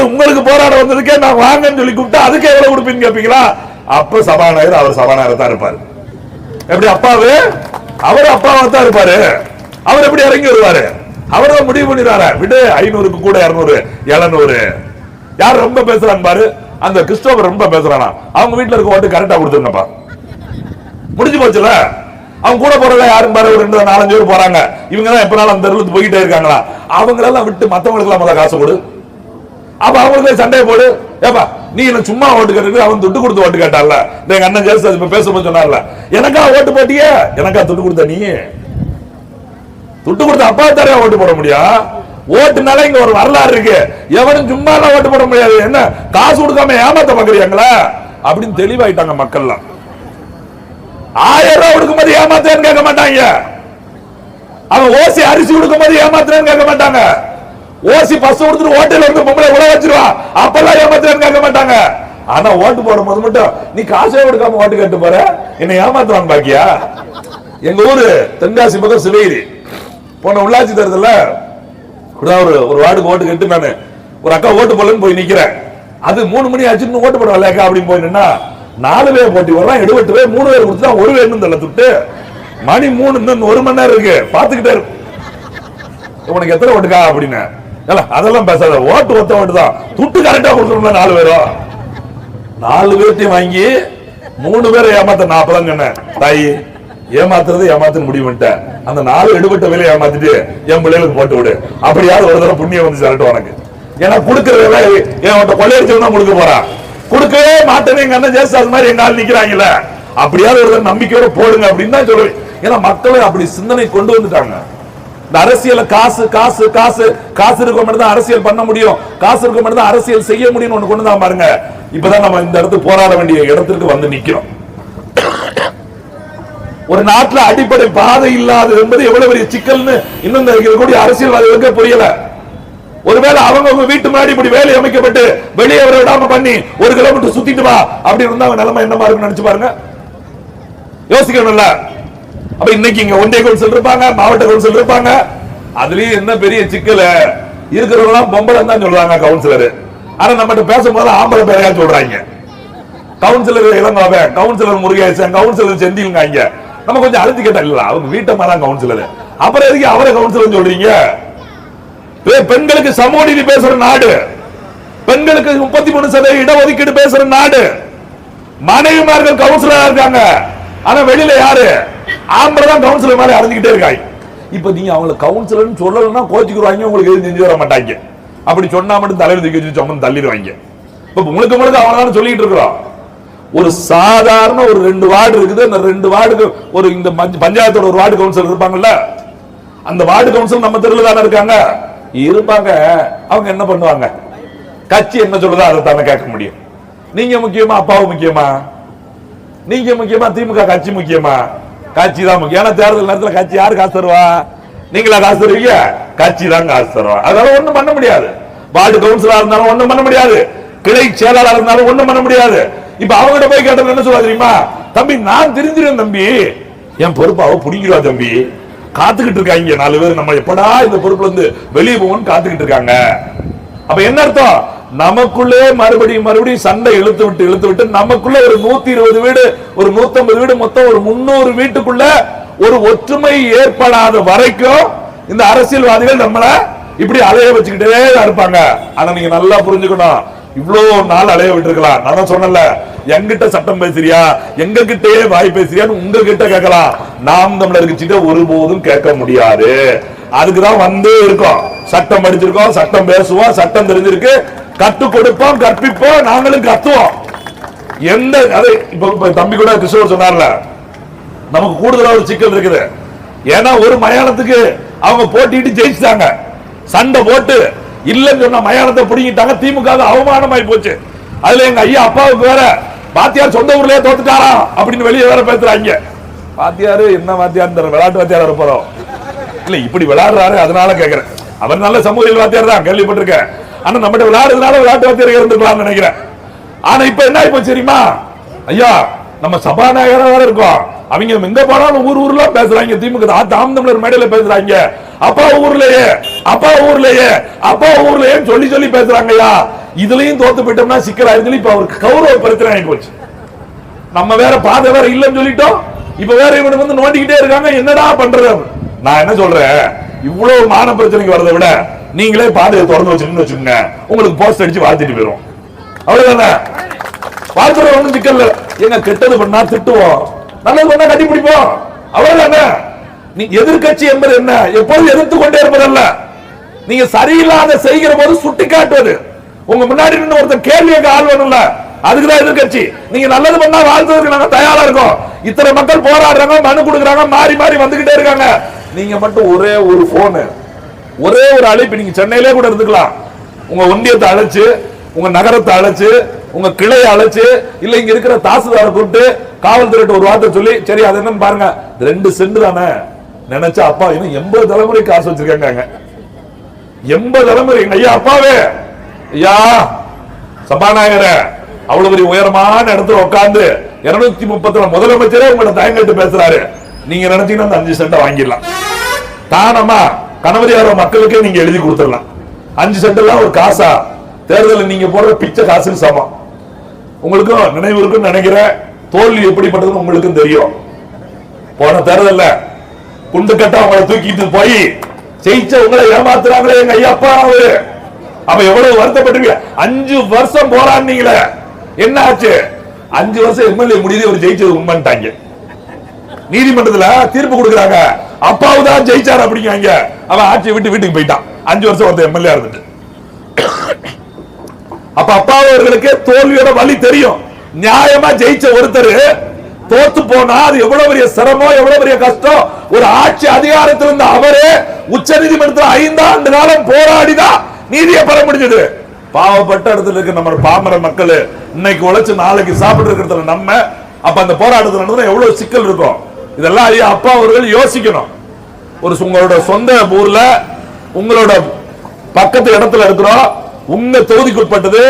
உங்களுக்கு போராட வந்திருக்கேன், நான் வாங்கன்னு சொல்லி கூப்பிட்டா அதுக்கு எவ்வளவு கொடுப்பீங்க கேட்பீங்களா? அப்ப சபாநாயகர் அவர் சபாநாயகர் தான் இருப்பாரு. எப்படி அப்பாவு? அவர் அப்பாவா தான் இருப்பாரு. அவர் எப்படி இறங்கி வருவாரு? அவர் தான் முடிவு பண்ணிடுறாரு. விடு, 500க்கு கூட 200 700. யார் ரொம்ப பேசுறாங்க பாரு, அந்த கிறிஸ்டோபர் ரொம்ப பேசுறானா, அவங்க வீட்டுல இருக்க ஓட்டு கரெக்டா கொடுத்துருங்கப்பா, முடிஞ்சு போச்சுல. அவங்க கூட போறதா யாரும் பாரு, ஒரு 2-4-5 பேர் போறாங்க. இவங்க தான் எப்பனாலும் அந்த தெருவுல போய்கிட்டே இருக்காங்களா? அவங்களெல்லாம் விட்டு மத்தவங்களுக்கு எல்லாம் முதல்ல காசு கொடு. அப்ப அவங்களுக்கு சண்டையை போடு. ஏப்பா நீ என்ன சும்மா ஓட்டு கேட்டு, அவன் துட்டு கொடுத்து ஓட்டு கேட்டால, எங்க அண்ணன் ஜெயசு இப்ப பேசும்போது சொன்னார்ல, எனக்கா ஓட்டு போட்டிய, எனக்கா துட்டு கொடுத்த? நீ துட்டு கொடுத்த அப்பா தரையா ஓட்டு போட முடியும்? ஓட்டுனால இங்க ஒரு வரலாறு இருக்கு. எவனும் சும்மா எல்லாம் ஓட்டு போட முடியாது. என்ன காசு கொடுக்காம ஏமாத்த பாக்குறீங்களா அப்படின்னு தெளிவாயிட்டாங்க மக்கள்லாம். 1000 ரூபாய் கொடுக்கும் போது ஏமாத்துறேன்னு கேட்க மாட்டாங்க. அவன் ஓசி அரிசி கொடுக்கும் போது ஏமாத்துறேன்னு கேட்க மாட்டாங்க. ஓசி பஸ் கொடுத்துட்டு ஹோட்டல்ல இருந்து பொம்பளை உழ வச்சிருவா, அப்பெல்லாம் ஏமாத்துறேன்னு கேட்க மாட்டாங்க. ஆனா ஓட்டு போடும் போது மட்டும் நீ காசே கொடுக்காம ஓட்டு கேட்டு போற, என்ன ஏமாத்துவாங்க பாக்கியா? எங்க ஊரு தென்காசி பக்கம் சிவகிரி போன உள்ளாட்சி தேர்தல்ல ஒரு வார்டுக்கு ஓட்டு கேட்டு நானு ஒரு அக்கா ஓட்டு போடலன்னு போய் நிக்கிறேன். அது 3 மணி ஆச்சுன்னு ஓட்டு போடல அக்கா அப்படின்னு போய் நின்னா 4 பேர் போட்டி வரலாம், 7 பேர் 3 பேர் கொடுத்தா 1 வேணும் தள்ள துட்டு. மணி 3, இன்னும் 1 மணி நேரம் இருக்கு, பாத்துக்கிட்டே இருக்கு. உனக்கு எத்தனை ஓட்டுக்கா அப்படின்னு? அதெல்லாம் பேசாத, ஓட்டு ஒத்த ஓட்டு தான், துட்டு கரெக்டா கொடுத்துருந்தா 4 பேரும் 4 பேர்த்தையும் வாங்கி 3 பேரை ஏமாத்த. நான் அப்பதான் சொன்னேன், தாயி ஏமாத்துறது ஏமாத்துன்னு முடிவு பண்ணிட்டேன், அந்த 4 எடுபட்ட வேலையை ஏமாத்திட்டு என் பிள்ளைகளுக்கு போட்டு விடு, அப்படியாவது ஒரு தடவை புண்ணியம் வந்து சேரட்டும் உனக்கு. ஏன்னா கொடுக்கறத என் கொள்ளையடிச்சவன் கொடுக்க போறான், கொடுக்கவே மாட்டேன்னு எங்க அண்ணன் ஜெயசு அது மாதிரி எங்க ஆள் நிக்கிறாங்கல்ல, அப்படியாவது ஒரு நம்பிக்கையோட போடுங்க அப்படின்னு தான் சொல்லுவேன். ஏன்னா மக்களை அப்படி சிந்தனை கொண்டு வந்துட்டாங்க. இந்த அரசியல காசு காசு காசு காசு இருக்க மட்டும் தான் அரசியல் பண்ண முடியும், காசு இருக்க மட்டும் தான் அரசியல் செய்ய முடியும் ஒண்ணு கொண்டு தான் பாருங்க. இப்பதான் நம்ம இந்த இடத்துக்கு போராட வேண்டிய இடத்திற்கு வந்து நிக்கிறோம். ஒரு நாட்டில் அடிப்படை பாதை இல்லாது என்பது எவ்வளவு பெரிய சிக்கல்னு இன்னும் இருக்கக்கூடிய அரசியல்வாதிகளுக்கு புரியல. ஒருவேளை அவங்க வீட்டு முன்னாடி இப்படி வேலை அமைக்கப்பட்டு வெளியே வர விடாம பண்ணி 1 கிலோமீட்டர் சுத்திட்டு வா அப்படி இருந்தா அவங்க நிலைமை என்னமா இருக்குன்னு நினைச்சு பாருங்க, யோசிக்கணும்ல. அப்ப இன்னைக்கு இங்க ஒன்றிய கவுன்சில் இருப்பாங்க, மாவட்ட கவுன்சில் இருப்பாங்க, அதுலயும் என்ன பெரிய சிக்கல், இருக்கிறவங்க பொம்பளை தான் சொல்றாங்க கவுன்சிலர். ஆனா நம்ம பேசும்போது ஆம்பளை பேரையா சொல்றாங்க. Councillor Ilangovan, councillor Murugesan, councillor செந்தில்ங்க. நம்ம கொஞ்சம் அழுத்தி கேட்டா இல்ல அவங்க வீட்டை தான் கவுன்சிலர், அப்புறம் எதுக்கு அவரை கவுன்சிலர் சொல்றீங்க? பெண்களுக்கு சமூக நீதி பேசுற நாடு, பெண்களுக்கு 33% இடஒதுக்கீடு பேசுற நாடு, மனைவிமார்கள் கவுன்சிலரா இருக்காங்க. ஆனா வெளியில யாரு ஆம்பளை தான் கவுன்சிலர் மாதிரி அறிஞ்சுக்கிட்டே இருக்காங்க. இப்ப நீங்க அவங்களை கவுன்சிலர் சொல்லலன்னா கோச்சிக்குவாங்க, உங்களுக்கு எதுவும் செஞ்சு வர மாட்டாங்க. அப்படி சொன்னா மட்டும் தலைவர் தூக்கி வச்சு சொன்ன தள்ளிடுவாங்க. இப்ப முழுக்க முழுக்க அவங்கதான் சொல்லிட்டு இருக்கிறோம். ஒரு சாதாரண ஒரு 2 வார்டு இருக்குது, அந்த 2 வார்டுக்கு ஒரு இந்த பஞ்சாயத்தோட ஒரு வார்டு கவுன்சிலர் இருப்பாங்கல்ல, அந்த வார்டு கவுன்சிலர் நம்ம தெருவில் தானே இருக்காங்க இருப்பாங்க. அவங்க என்ன பண்ணுவாங்க? கட்சி என்ன சொல்றதோ அதை தானே கேட்க முடியும். நீங்க முக்கியமா, அப்பாவு முக்கியமா? நீங்க முக்கியமா, திமுக கட்சி முக்கியமா? கட்சி தான் முக்கியம். ஏன்னா தேர்தல் நேரத்தில் கட்சி யாரு காசு தருவா? நீங்களா காசு தருவீங்க? கட்சி தான் காசு தருவா. அதனால ஒண்ணும் பண்ண முடியாது. வார்டு கவுன்சிலரா இருந்தாலும் ஒண்ணும் பண்ண முடியாது, கிளை செயலாளர் இருந்தாலும் ஒண்ணும் பண்ண முடியாது. இப்ப அவங்ககிட்ட போய் கேட்டது என்ன சொல்ல தெரியுமா? தம்பி நான் தெரிஞ்சிருவேன் தம்பி, என் பொறுப்பாவை புடிங்கிடுவா தம்பி, காத்துக்கிட்டு இருக்காங்க 4 பேர், நம்ம எப்படா இந்த பொறுப்புல இருந்து வெளியே போகணும்னு காத்துக்கிட்டு இருக்காங்க. அப்ப என்ன அர்த்தம்? நமக்குள்ளே மறுபடியும் சண்டை இழுத்து விட்டு நமக்குள்ள ஒரு 120 வீடு, ஒரு 150 வீடு, மொத்தம் ஒரு 300 வீட்டுக்குள்ள ஒரு ஒற்றுமை ஏற்படாத வரைக்கும் இந்த அரசியல்வாதிகள் நம்மள இப்படி அலைய வச்சுக்கிட்டே இருப்பாங்க. ஆனா நீங்க நல்லா புரிஞ்சுக்கணும், இவ்வளவு நாள் அலைய விட்டு இருக்கலாம். நான் சொன்னல, எங்கிட்ட சட்டம் பேசுறியா, எங்க கிட்டே வாய் பேசுறியான்னு உங்ககிட்ட கேட்கலாம். நாம் தமிழர் கட்சிட்ட ஒருபோதும் கேட்க முடியாது. அதுக்குதான் வந்து இருக்கோம், சட்டம் படிச்சிருக்கோம், சட்டம் பேசுவோம், சட்டம் தெரிஞ்சிருக்கு, கற்றுக் கொடுப்போம், கற்பிப்போம், நாங்களும் கத்துவோம். எந்த அது இப்ப தம்பி கூட கிஷோர் சொன்னார்ல, நமக்கு கூடுதலா ஒரு சிக்கல் இருக்குது. ஏன்னா ஒரு மயானத்துக்கு அவங்க போட்டிட்டு ஜெயிச்சிட்டாங்க, சண்டை போட்டு இல்லன்னு சொன்ன மயானத்தை பிடிங்கிட்டாங்க. திமுக அவமானமாய் போச்சு. அதுல எங்க ஐயா அப்பாவுக்கு வேற வாத்தியார் சொந்த ஊர்லயே தோத்துட்டாரா அப்படின்னு வெளியே வேற பேசுறாங்க. வாத்தியாரு என்ன வாத்தியார், விளையாட்டு வாத்தியார் இருப்போம் இல்ல, இப்படி விளையாடுறாரு அதனால கேக்குறேன். அவர் நல்ல சமூக வாத்தியார் தான் கேள்விப்பட்டிருக்கேன். ஆனா நம்ம விளையாடுறதுனால விளையாட்டு வாத்தியார் இருந்துக்கலாம்னு நினைக்கிறேன். ஆனா இப்ப என்ன இப்போ தெரியுமா ஐயா, நம்ம சபாநாயகரா வேற இருக்கோம், அவங்க எங்க போனாலும் ஊர்ல பேசுறாங்க. திமுக தாம் தமிழர் மேடையில பேசுறாங்க, அப்பா ஊர்லயே சொல்லி பேசுறாங்கய்யா. இதுலயும் தோத்து போயிட்டோம்னா சிக்கல் ஆயிடுச்சு. இப்ப அவருக்கு கௌரவ பிரச்சனை ஆகி போச்சு. நம்ம வேற பாதை வேற இல்லன்னு சொல்லிட்டோம், இப்ப வேற இவனுக்கு வந்து நோண்டிக்கிட்டே இருக்காங்க. என்னடா பண்றது? நான் என்ன சொல்றேன், இவ்வளவு மான பிரச்சனைக்கு வரதை விட நீங்களே பாதையை திறந்து வச்சுக்கோங்க, உங்களுக்கு போஸ்ட் அடிச்சு வாழ்த்திட்டு போயிடும். அவ்வளவுதானே? வாழ்த்துற ஒண்ணும் சிக்கல். எங்க கெட்டது பண்ணா திட்டுவோம், நல்லது பண்ணா கட்டிப்பிடிப்போம், அவ்வளவுதானே? நீ எதிர்கட்சி என்பது என்ன? எப்போதும் எதிர்த்து கொண்டே இருப்பதல்ல, நீங்க சரியில்லாத செய்கிற போது சுட்டி காட்டுவது. உங்க முன்னாடி நின்று ஒருத்தர் கேள்வி கேட்க ஆள் வேணும்ல, அதுக்குதான் எதிர்கட்சி. நீங்க நல்லது பண்ணா வாழ்த்துவதற்கு நாங்க தயாரா இருக்கோம். இத்தனை மக்கள் போராடுறாங்க, மனு கொடுக்குறாங்க, மாறி மாறி வந்துகிட்டே இருக்காங்க. நீங்க மட்டும் ஒரே ஒரு போனு, ஒரே ஒரு அழைப்பு, நீங்க சென்னையிலே கூட இருந்துக்கலாம், உங்க ஒன்றியத்தை அழைச்சு, உங்க நகரத்தை அழைச்சு, உங்க கிளையை அழைச்சு, இல்ல இங்க இருக்கிற தாசில்தாரை கூப்பிட்டு காவல்துறை ஒரு வார்த்தை சொல்லி, சரி அது என்னன்னு பாருங்க, 2 சென்ட் தானே நினைச்சா, அப்பா இன்னும் 80 தலைமுறை காசு வச்சிருக்காங்க. 80 தலைமுறை. ஐயா அப்பாவே, ஐயா சபாநாயகர, அவ்வளவு பெரிய உயரமான இடத்துல உட்கார்ந்து 230 முதலமைச்சரே உங்களை தயங்கிட்டு பேசுறாரு. நீங்க நினைச்சீங்கன்னா அந்த 5 சென்ட் வாங்கிடலாம் தானமா, கணவரியாரோ மக்களுக்கே நீங்க எழுதி கொடுத்துடலாம். 5 சென்ட் எல்லாம் ஒரு காசா? தேர்தலில் நீங்க போடுற பிச்சை காசுக்கு சமம். உங்களுக்கும் நினைவு இருக்குன்னு நினைக்கிறேன், தோல்வி எப்படிப்பட்டதுன்னு உங்களுக்கும் தெரியும். போன தேர்தல்ல குண்டு கட்ட உங்களை தூக்கிட்டு போய் ஜெயிச்ச உங்களை ஏமாத்துறாங்களே எங்க ஐயா அப்பா. அப்ப எவ்வளவு வருத்தப்பட்டிருக்கீங்க. 5 வருஷம் போராடினீங்களே, என்ன ஆச்சு? 5 வருஷம் எம்எல்ஏ முடியுது, ஒரு ஜெயிச்சது உண்மைட்டாங்க. நீதிமன்றத்துல தீர்ப்பு கொடுக்குறாங்க, அப்பாவு தான் ஜெயிச்சார் அப்படிங்கிறாங்க. அவன் ஆட்சியை விட்டு வீட்டுக்கு போயிட்டான். 5 வருஷம் ஒருத்தர் எம்எல்ஏ இருந்துட்டு. அப்ப அப்பாவர்களுக்கு தோல்வியோட வழி தெரியும். நியாயமா ஜெயிச்ச ஒருத்தர் தோத்து போனா அது எவ்வளவு பெரிய சிரமம், எவ்வளவு பெரிய கஷ்டம். ஒரு ஆட்சி அதிகாரத்தில் இருந்த அவரே உச்ச நீதிமன்றத்தில் 5 ஆண்டு காலம் போராடிதான் நீதியை பெற முடிஞ்சது. பாவப்பட்ட இடத்துல இருக்க நம்ம பாமர மக்கள் இன்னைக்கு உழைச்சு நாளைக்கு சாப்பிட்டு இருக்கிறதுல நம்ம, அப்ப அந்த போராட்டத்தில் எவ்வளவு சிக்கல் இருக்கும். இதெல்லாம் ஐயா அப்பா அவர்கள் யோசிக்கணும். ஒரு உங்களோட சொந்த ஊர்ல உங்களோட பக்கத்து இடத்துல இருக்கிறோம், உங்க தொகுதிக்கு உட்பட்டது,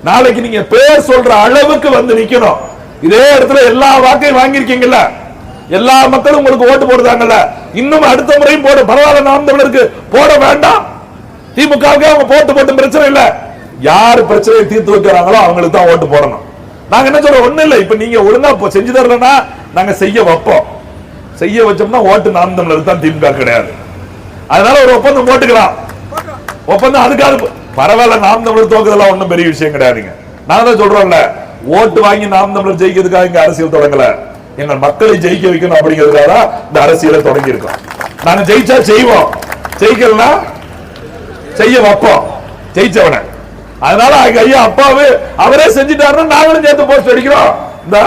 நாளைக்கு நீங்க பேர் சொல்ற அளவுக்கு வந்து நிக்கணும். இதே இடத்துல எல்லா வாக்கையும் வாங்கியிருக்கீங்கல்ல, எல்லா மக்களும் உங்களுக்கு ஓட்டு போடுறாங்கல்ல, இன்னும் அடுத்த முறையும் போட பரவாயில்ல, நாம் தமிழருக்கு போட வேண்டாம். திமுகவுக்கு அவங்க போட்டு பிரச்சனை இல்ல, யார் பிரச்சனையை தீர்த்து வைக்கிறாங்களோ அவங்களுக்கு தான் ஓட்டு போடணும். நாங்க என்ன சொல்றோம், ஒண்ணு இல்ல, இப்ப நீங்க ஒழுங்கா செஞ்சு தரலன்னா நாங்க செய்ய வைப்போம். செய்ய வச்சோம்னா ஓட்டு நாம் தமிழர் தான், திமுக கிடையாது. அதனால ஒரு ஒப்பந்தம் போட்டுக்கலாம். ஒப்பந்தம் அதுக்காக பரவாயில்ல, நாம் தமிழர் தோக்குதெல்லாம் ஒன்றும் பெரிய விஷயம் கிடையாதுங்க. நான் தான் சொல்றோம்ல, ஓட்டு வாங்கி நாம் தமிழர் ஜெயிக்கிறதுக்காக இங்க அரசியல் தொடங்கல, எங்கள் மக்களை ஜெயிக்க வைக்கணும் அப்படிங்கிறதுக்காக இந்த அரசியலை தொடங்கி இருக்கோம். நாங்க ஜெயிச்சா செய்வோம், ஜெயிக்கலன்னா செய்ய வைப்போம் ஜெயிச்சவனை. அதனால ஐயா அப்பாவு அவரே செஞ்சுட்டாருன்னா நாங்களும் சேர்த்து போஸ்ட் அடிக்கிறோம். இந்த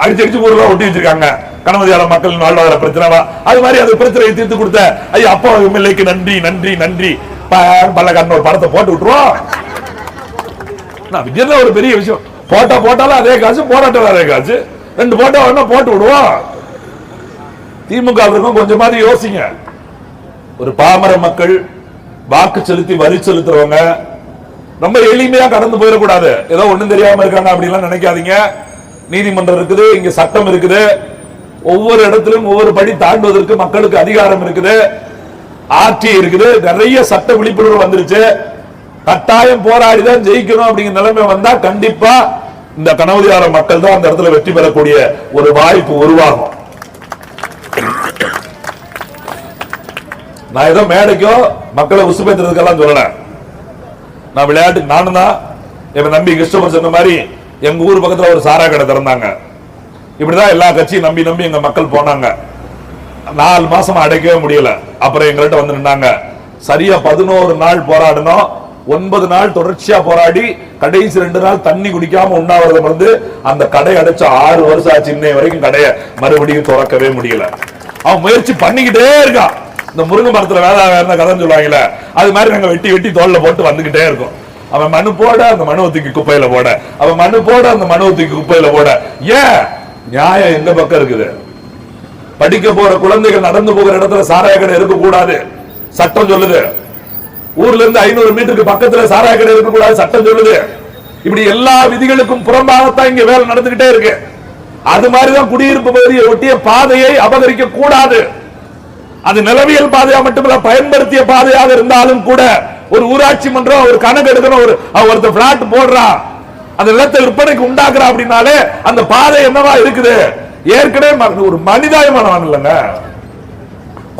அடிச்சு ஊர்ல ஒட்டி வச்சிருக்காங்க, கணவதியால மக்கள் வாழ்வாதார பிரச்சனை, அது மாதிரி அது பிரச்சனையை தீர்த்து கொடுத்த ஐயா அப்பா எம்எல்ஏக்கு நன்றி நன்றி நன்றி பல்லக்காரன் ஒரு படத்தை போட்டு விட்டுருவோம். விஜய் ஒரு பெரிய விஷயம், போட்டாலும் அதே காசு, போராட்டம் அதே காசு, 2 போட்டோ வேணா போட்டு விடுவோம். திமுக இருக்கும் கொஞ்சம் மாதிரி யோசிங்க. ஒரு பாமர மக்கள் வாக்கு செலுத்தி வரி செலுத்துறவங்க ரொம்ப எளிமையா கடந்து போயிடக்கூடாது. ஏதோ ஒண்ணும் தெரியாம இருக்காங்க அப்படிலாம் நினைக்காதீங்க. நீதிமன்றம் இருக்குது, இங்க சட்டம் இருக்குது, ஒவ்வொரு இடத்திலும் ஒவ்வொரு படி தாண்டுவதற்கு மக்களுக்கு அதிகாரம் இருக்குது, ஆட்சி இருக்குது, நிறைய சட்ட விழிப்புணர்வு வந்துருச்சு. கட்டாயம் போராடிதான் ஜெயிக்கணும் அப்படிங்கிற நிலைமை வந்தா கண்டிப்பா இந்த கனவுதியார மக்கள் தான் அந்த இடத்துல வெற்றி பெறக்கூடிய ஒரு வாய்ப்பு உருவாகும். நான் ஏதோ மேடைக்கோ மக்களை உசுப்பேத்துறதுக்கெல்லாம் சொல்லல. நான் விளையாட்டுக்கு நானும் தான் என் நம்பி கிருஷ்ணபுரம் சொன்ன மாதிரி எங்க ஊர் பக்கத்துல ஒரு சாரா கடை திறந்தாங்க. இப்படிதான் எல்லா கட்சியும் நம்பி நம்பி எங்க மக்கள் போனாங்க. 4 மாசமா அடைக்கவே முடியல. அப்புறம் எங்கள்கிட்ட வந்து நின்னாங்க. சரியா 11 நாள் போராடணும். 9 நாள் தொடர்ச்சியா போராடி கடைசி 2 நாள் தண்ணி குடிக்காம உண்ணாவிரதம் இருந்து அந்த கடை அடைச்ச 6 வருஷம் ஆச்சு. இன்னை வரைக்கும் கடையை மறுபடியும் திறக்கவே முடியல. அவன் முயற்சி பண்ணிக்கிட்டே இருக்கான். இந்த முருங்கை மரத்துல வேற கதை சொல்லுவாங்கல்ல, அது மாதிரி நாங்க வெட்டி வெட்டி தோல்ல போட்டு வந்துகிட்டே இருக்கும். அவன் மனு போட அந்த மனுவை தூக்கி குப்பையில போட, அவன் மனு போட அந்த மனுவை தூக்கி குப்பையில போட. ஏன் நியாயம் எங்க பக்கம் இருக்குது? படிக்க போற குழந்தைகள் நடந்து போகிற இடத்துல சாராய கடை இருக்க கூடாது சட்டம் சொல்லுது. ஊர்ல இருந்து 500 மீட்டருக்கு பக்கத்துல சாராய கடை இருக்க கூடாது சட்டம் சொல்லுது. இப்படி எல்லா விதிகளுக்கும் புறம்பாகத்தான் இங்க வேலை நடந்துகிட்டே இருக்கு. அது மாதிரிதான் குடியிருப்பு பகுதியை ஒட்டிய பாதையை அபகரிக்க கூடாது. அது நிலவியல் பாதையா மட்டுமல்ல, பயன்படுத்திய பாதையாக இருந்தாலும் கூட ஒரு ஊராட்சி மன்றம் ஒரு கணக்கு எடுக்கணும். ஒருத்தர் பிளாட் போடுறான், அந்த நிலத்தை விற்பனைக்கு உண்டாக்குறா அப்படின்னாலே அந்த பாதை என்னவா இருக்குது? ஏற்கனவே ஒரு மனிதாயமானவன் இல்லைங்க,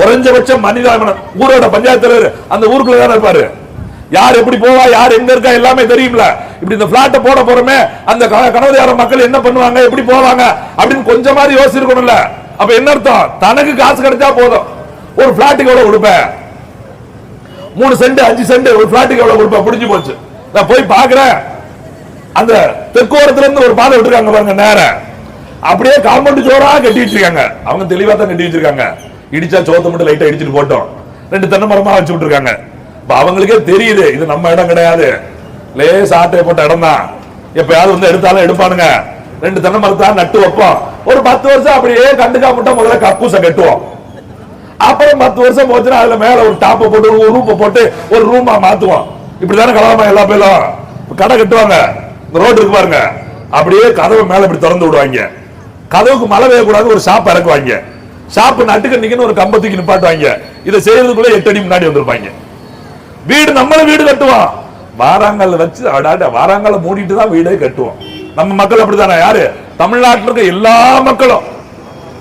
குறைஞ்சபட்சம் மனிதாயமான ஊரோட பஞ்சாயத்து தலைவர் அந்த ஊருக்குள்ள தானே இருப்பாரு. யார் எப்படி போவா, யார் எங்க இருக்கா எல்லாமே தெரியும்ல. இப்படி இந்த பிளாட்டை போட போறோமே, அந்த கனவுதியார மக்கள் என்ன பண்ணுவாங்க, எப்படி போவாங்க அப்படின்னு கொஞ்சம் மாதிரி யோசிச்சிருக்கணும்ல. அப்ப என்ன அர்த்தம்? தனக்கு காசு கிடைச்சா போதும். ஒரு பிளாட்டுக்கு எவ்வளவு கொடுப்பேன்? 3 சென்ட் 5 சென்ட் ஒரு பிளாட்டுக்கு எவ்வளவு கொடுப்பேன்? புடிஞ்சு போச்சு. நான் போய் பாக்குறேன், அந்த தெற்கோரத்துல இருந்து ஒரு பாதை விட்டுருக்காங்க பாருங்க, நேரம் அப்படியே காம்பவுண்ட் ஜோரா கட்டி வச்சிருக்காங்க. அவங்க தெளிவா தான் கட்டி வச்சிருக்காங்க. இடிச்சா சோத்த மட்டும் லைட்டா இடிச்சுட்டு போட்டோம். 2 தென்னை மரமா வச்சு விட்டுருக்காங்க. அவங்களுக்கே தெரியுது இது நம்ம இடம் கிடையாது, லேஸ் ஆட்டை போட்ட இடம் தான். எப்பயாவது வந்து எடுத்தாலும் எடுப்பானுங்க. 2 தென்னை மரத்தா நட்டு வைப்போம். ஒரு 10 வருஷம் அப்படியே கண்டுக்காம முதல்ல கக்கூசை கட்டுவோம். அப்புறம் 10 வருஷம் போச்சுன்னா அதுல மேல ஒரு டாப்பை போட்டு ஒரு ரூப்பை போட்டு ஒரு ரூமா மாத்துவோம். இப்படிதானே கலவாமா எல்லா பேரும் கடை கட்டுவாங்க. இந்த ரோடு இருக்கு பாருங்க, அப்படியே கதவை மேல இப்படி திறந்து விடுவாங்க. கதவுக்கு மழை பெய்யக்கூடாது, ஒரு ஷாப் இறக்குவாங்க. ஷாப் நட்டுக்கு நிக்கணும், ஒரு கம்பத்துக்கு நிப்பாட்டுவாங்க. இதை செய்யறதுக்குள்ள 8 அடி முன்னாடி வந்திருப்பாங்க. வீடு நம்மள வீடு கட்டுவோம், வாராங்கல்ல வச்சு வாராங்கல்ல மூடிட்டு தான் வீடே கட்டுவோம். நம்ம மக்கள் அப்படித்தானே? யாரு? தமிழ்நாட்டில் இருக்க எல்லா மக்களும்.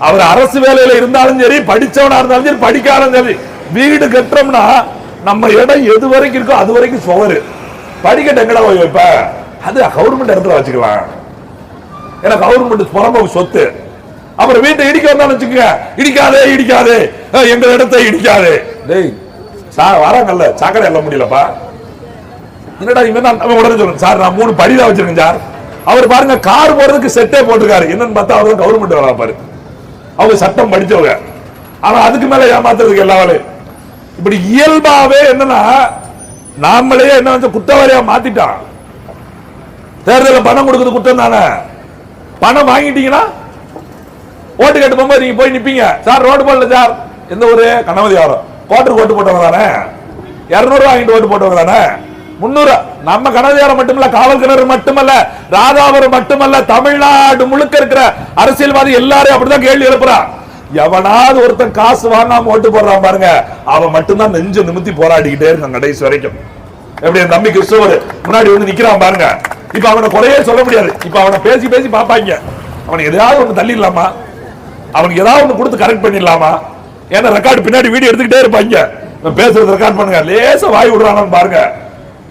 அவர் அரசு வேலையில இருந்தாலும் சரி, படிச்சவனா இருந்தாலும் சரி, படிக்காலும் சரி, வீடு கட்டுறோம்னா நம்ம இடம் எது வரைக்கும் இருக்கோ அது வரைக்கும் சுவரு. படிக்கட்டு எங்கடா போய் வைப்ப? அது கவர்மெண்ட் இடத்துல வச்சுக்கலாம். ஏன்னா கவர்மெண்ட் புறம்போக்கு சொத்து. அப்புறம் வீட்டை இடிக்க வந்தாலும் வச்சுக்க, இடிக்காதே இடிக்காதே, எங்க இடத்தை இடிக்காதே. டேய் வராங்கல்ல, சாக்கடை எல்லாம் முடியலப்பா. என்னடா இவன் உடனே சொல்லுங்க, சார் நான் 3 படிதான் வச்சிருக்கேன் சார். அவர் பாருங்க கார் போறதுக்கு செட்டே போட்டிருக்காரு. என்னன்னு பார்த்தா அவர் கவர்மெண்ட் வேலை பாரு. அவங்க சட்டம் படிச்சவங்க, ஆனா அதுக்கு மேல ஏமாத்துறதுக்கு எல்லா வேலையும். இப்படி இயல்பாவே என்னன்னா நாமளே என்ன குற்றவாளியா மாத்திட்டான். தேர்தலில் பணம் கொடுக்குறது குற்றம் தானே. பணம் வாங்கிட்டீங்கன்னா ஓட்டு கேட்டு போகும்போது நீங்க போய் நிப்பீங்க, சார் ரோடு போடல சார். எந்த ஒரு கனவதியாரம் கோட்டருக்கு ஓட்டு போட்டவங்க தானே, 200 வாங்கிட்டு ஓட்டு போட்டவங்க தானே. 300 நம்ம கனவதியாரம் மட்டுமல்ல, காவல் கிணறு மட்டுமல்ல, ராதாபுரம் மட்டுமல்ல, தமிழ்நாடு முழுக்க இருக்கிற அரசியல்வாதி எல்லாரும் அப்படிதான் கேள்வி எழுப்புறான். எவனாவது ஒருத்தன் காசு வாங்காம ஓட்டு போடுறான் பாருங்க, அவன் மட்டும்தான் நெஞ்சு நிமித்தி போராடிக்கிட்டே இருக்கான் கடைசி வரைக்கும். எப்படி என் தம்பி கிறிஸ்தவர் முன்னாடி வந்து நிக்கிறான் பாருங்க. இப்ப அவனை குறையே சொல்ல முடியாது. இப்ப அவனை பேசி பேசி பாப்பாங்க, அவனை எதையாவது ஒண்ணு தள்ளிடலாமா? அவனுக்கு ஏதாவது ஒன்று கொடுத்து கரெக்ட் பண்ணிடலாமா? ஏன்னா ரெக்கார்டு பின்னாடி வீடியோ எடுத்துக்கிட்டே இருப்பாங்க, பேசுறது ரெக்கார்ட் பண்ணுங்க, லேசா வாய் விடுறானு பாருங்க.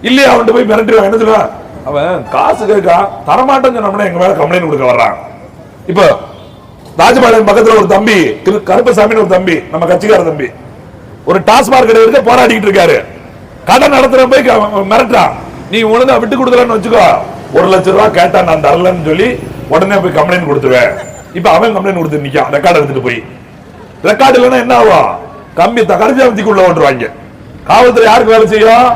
இல்லையா அவன்கிட்ட போய் மிரட்டுவான். என்ன சொல்லுவான், அவன் காசு கேட்கான் தரமாட்டேன்னு சொன்னோம்னா எங்க மேல கம்ப்ளைண்ட் கொடுக்க வர்றான். இப்போ ராஜபாளையம் பக்கத்துல ஒரு தம்பி, கருப்பசாமி ஒரு தம்பி, நம்ம கட்சிக்கார தம்பி, ஒரு டாஸ்மாக் கடை இருக்க போராடிட்டு இருக்காரு. கடை நடத்துற போய் மிரட்டான், நீ ஒழுங்கா விட்டு கொடுக்கலன்னு வச்சுக்கோ, 1 லட்சம் ரூபாய் கேட்டா நான் தரலன்னு சொல்லி உடனே போய் கம்ப்ளைண்ட் கொடுத்துருவேன். இப்ப அவன் கம்ப்ளைண்ட் கொடுத்து நிக்கான், ரெக்கார்டு எடுத்துட்டு போய். ரெக்கார்டு இல்லைன்னா என்ன ஆகும், கம்பி கடைசிக்குள்ள ஓட்டுருவாங்க. காவல்துறை யாருக்கு வேலை செய்யும்?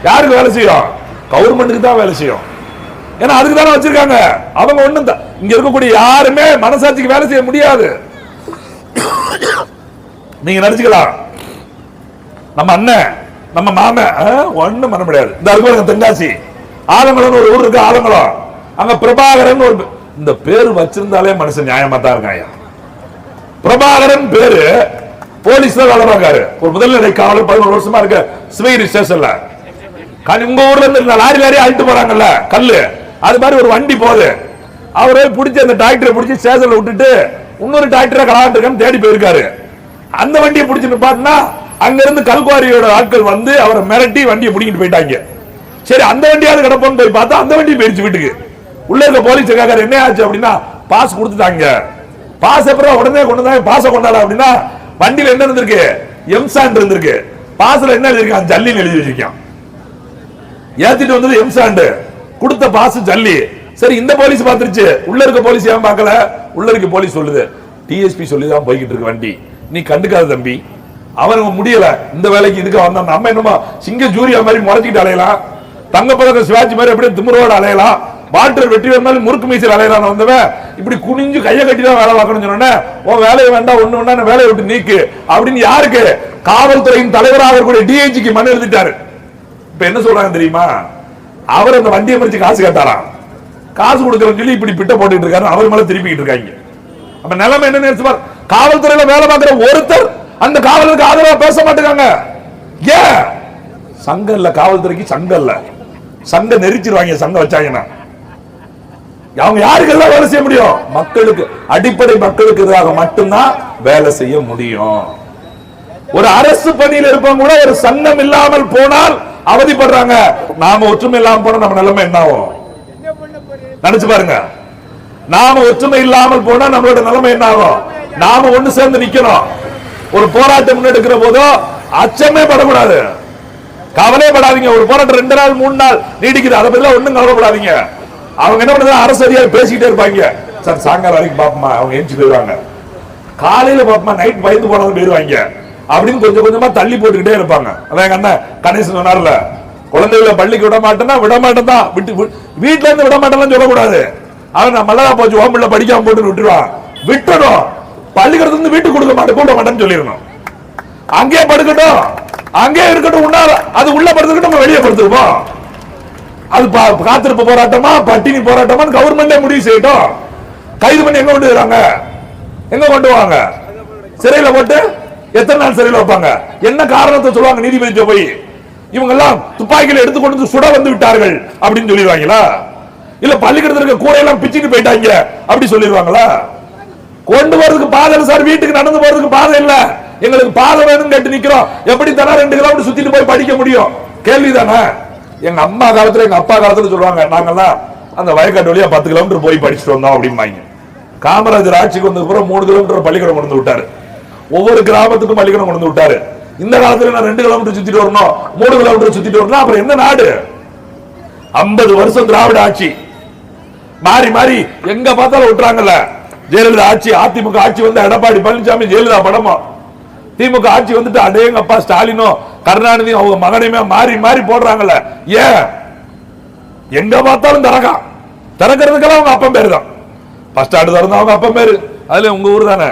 யாருக்கு வேலை செய்யும்? கவர்மெண்ட்டுக்கு தான் வேலை செய்யும். ஏன்னா அதுக்கு தானே வச்சிருக்காங்க. அவங்க ஒண்ணும் இங்க இருக்கக்கூடிய யாருமே மனசாட்சிக்கு வேலை செய்ய முடியாது. நீங்க நினைச்சுக்கலாம் நம்ம அண்ணன் நம்ம மாமன் ஒண்ணும் பண்ண முடியாது. இந்த அருகே தென்காசி ஆலங்குளம் ஒரு ஊர் இருக்கு, ஆலங்குளம், அங்க பிரபாகரன் ஒரு இந்த பேரு வச்சிருந்தாலே மனுஷன் நியாயமா தான் இருக்காங்க. பிரபாகரன் பேரு போலீஸ்ல வேலை பார்க்காரு, ஒரு முதல்நிலை காவலர், 11 வருஷமா இருக்க சிவகிரி ஸ்டேஷன்ல. உங்க ஊர்ல இருந்து லாரி அழிட்டு போறாங்கல்ல கல்லு, அது மாதிரி ஒரு வண்டி போகுது, அவரே பிடிச்சி அந்த டிராக்டரை பிடிச்சி ஸ்டேஷன்ல விட்டுட்டு இன்னொரு டிராக்டரை கலாண்டிருக்கான்னு தேடி போயிருக்காரு. அந்த வண்டியை பிடிச்சிட்டு பாத்தீங்கன்னா அங்க இருந்து கல்குவாரியோட ஆட்கள் வந்து அவரை மிரட்டி வண்டியை பிடிக்கிட்டு போயிட்டாங்க. சரி அந்த வண்டியாவது கிடப்போன்னு போய் பார்த்தா அந்த வண்டி போயிடுச்சு வீட்டுக்கு. உள்ள இருக்க போலீஸ் கேட்காரு என்ன ஆச்சு அப்படின்னா, பாஸ் கொடுத்துட்டாங்க. பாஸ் அப்புறம் உடனே கொண்டு தான் பாச கொண்டாட அப்படின்னா, வண்டியில என்ன இருந்திருக்கு, எம்சாண்ட் இருந்திருக்கு, பாஸ்ல என்ன எழுதிருக்கான், ஜல்லின்னு எழுதி வச்சிருக்கான். ஏத்திட்டு வந்தது எம்சாண்டு, கொடுத்த பாஸ் ஜல்லி. சரி இந்த போலீஸ் பாத்துருச்சு, உள்ள இருக்க போலீஸ் ஏன் பார்க்கல? உள்ள இருக்க போலீஸ் சொல்லுது, டிஎஸ்பி சொல்லிதான் போய்கிட்டு இருக்கு வண்டி, நீ கண்டுக்காத தம்பி. அவனுக்கு முடியல இந்த வேலைக்கு, இதுக்கு வந்தான். நம்ம என்னமோ சிங்க ஜூரியா மாதிரி முறைச்சிட்டு அலையலாம், தங்கப்பதக்க சிவாஜி மாதிரி அப்படியே திமுறோட அலையலாம், வாட்டர் வெற்றி மாதிரி முறுக்கு மீசல் அலையலாம். வந்தவன் இப்படி குனிஞ்சு கையை கட்டி தான் வேலை பார்க்கணும்னு சொன்னோன்னே, உன் வேலையை வேண்டாம் ஒண்ணு வேண்டாம் வேலையை விட்டு நீக்கு அப்படின்னு யாருக்கு, காவல்துறையின் தலைவராக அவர்களுடைய டிஐஜிக்கு மனு எழுதிட்டாரு. இப்ப என்ன சொல்றாங்க தெரியுமா, அவர் அந்த வண்டியை மறிச்சு காசு கேட்டாராம், காசு கொடுக்கறன்னு சொல்லி இப்படி பிட்ட போட்டுட்டு இருக்காரு, அவர் மேல திருப்பிக்கிட்டு இருக்காங்க. அப்ப நிலைமை என்ன நினைச்சு, காவல்துறையில வேலை பார்க்கிற ஒருத்தர் அந்த காவலருக்கு ஆதரவா பேச மாட்டேங்காங்க. ஏன்? சங்கம் இல்ல, காவல்துறைக்கு சங்கம் இல்ல, சங்க நெரிச்சிருவாங்க. சங்கம் வச்சாங்கன்னா அவங்க யாருக்கு எல்லாம் வேலை செய்ய முடியும்? மக்களுக்கு, அடிப்படை மக்களுக்கு எதிராக மட்டும்தான் வேலை செய்ய முடியும். ஒரு அரசு பணியில் இருப்பவங்க கூட ஒரு சங்கம் இல்லாமல் போனால் அவதிப்படுறாங்க. நாம ஒற்றுமை இல்லாம போனா நம்ம நிலைமை என்ன ஆகும் நினைச்சு பாருங்க. நாம ஒற்றுமை இல்லாமல் போனா நம்மளோட நிலைமை என்ன ஆகும்? நாம ஒண்ணு சேர்ந்து நிக்கணும். ஒரு போராட்டம் முன்னெடுக்கிற போதோ அச்சமே படக்கூடாது, கவலைப்படாதீங்க. ஒரு போராட்டம் 2 நாள் 3 நாள் நீடிக்குது, அதை பத்தி ஒண்ணும் கவலைப்படாதீங்க. அவங்க என்ன பண்றாங்க, அரசு அதிகாரி பேசிக்கிட்டே இருப்பாங்க. சார் சாயங்காலம் வரைக்கும் பாப்போமா, அவங்க எஞ்சி போயிடுவாங்க. காலையில பாப்போமா, நைட் பயந்து போனவங்க போயிடுவாங்க அப்படின்னு கொஞ்சம் கொஞ்சமா தள்ளி போட்டுக்கிட்டே இருப்பாங்க. அதான் எங்க அண்ணன் கணேசன் சொன்னார்ல, குழந்தைகளை பள்ளிக்கு விட மாட்டேன்னா விட மாட்டேன் தான், விட்டு வீட்டுல இருந்து விட மாட்டேன்னு சொல்லக்கூடாது. அவன் நான் மல்லதா போச்சு ஓம்பிள்ள படிக்காம போட்டு விட்டுருவான், விட்டணும். பள்ளிக்கூடத்துல இருந்து வீட்டுக்கு கொடுக்க மாட்டேன், கூட்ட மாட்டேன்னு சொல்லிடணும். அங்கே படுக்கட்டும், அங்கே இருக்கட்டும், உன்னால அது உள்ள படுத்துக்கிட்டு நம்ம வெளியே படுத்துருப்போம். அது காத்திருப்பு போராட்டமா பட்டினி போராட்டமா கவர்மெண்டே முடிவு செய்யட்டும். கைது பண்ணி எங்க கொண்டு வராங்க, எங்க கொண்டு வாங்க, சிறையில போட்டு எத்தனை நாள் சிறையில் வைப்பாங்க? என்ன காரணத்தை சொல்லுவாங்க நீதிபதி போய், இவங்க எல்லாம் துப்பாக்கியில எடுத்து கொண்டு சுட வந்து விட்டார்கள் அப்படின்னு சொல்லிடுவாங்களா? இல்ல பள்ளிக்கூடத்துல இருக்க கூடையெல்லாம் பிச்சுட்டு போயிட்டாங்க அப்படி சொல்லிடுவாங்களா? கொண்டு வரதுக்கு பாதை இல்ல சார், வீட்டுக்கு நடந்து போறதுக்கு பாதை இல்ல, எங்களுக்கு பாதை வேணும் கேட்டு நிக்கிறோம். எப்படி தானே 2 கிலோமீட்டர் சுத்திட்டு போய் படிக்க முடியும்? கேள்விதானே. எங்க அம்மா காலத்துல எங்க அப்பா காலத்துல சொல்லுவாங்க, நாங்கெல்லாம் அந்த வயக்காட்டு வழியா 10 கிலோமீட்டர் போய் படிச்சுட்டு வந்தோம் அப்படிம்பாங்க. காமராஜர் ஆட்சிக்கு வந்த அப்புறம் 3 கிலோமீட்டர் பள்ளிக்கூடம் கொண்டு விட்டாரு, ஒவ்வொரு கிராமத்துக்கும் பள்ளிக்கூடம் கொண்டு விட்டாரு. இந்த காலத்துல நான் 2 கிலோமீட்டர் சுத்திட்டு வரணும், 3 கிலோமீட்டர் சுத்திட்டு வரணும். அப்புறம் என்ன நாடு? 50 வருஷம் திராவிட ஆட்சி மாறி மாறி எங்க பார்த்தாலும் விட்டுறாங்கல்ல. ஜெயலலிதா ஆட்சி, அதிமுக ஆட்சி வந்து எடப்பாடி பழனிசாமி ஜெயலலிதா படமா, திமுக ஆட்சி வந்துட்டு அடேங்கப்பா ஸ்டாலினும் கருணாநிதியும் அவங்க மகனையுமே மாறி மாறி போடுறாங்கல்ல. ஏன்? எங்க பார்த்தாலும் திறக்கிறதுக்கெல்லாம் அவங்க அப்பன் பேரு தான். பஸ் ஸ்டாண்டு திறந்தா அவங்க அப்பன் பேரு. அதுல உங்க ஊர் தானே,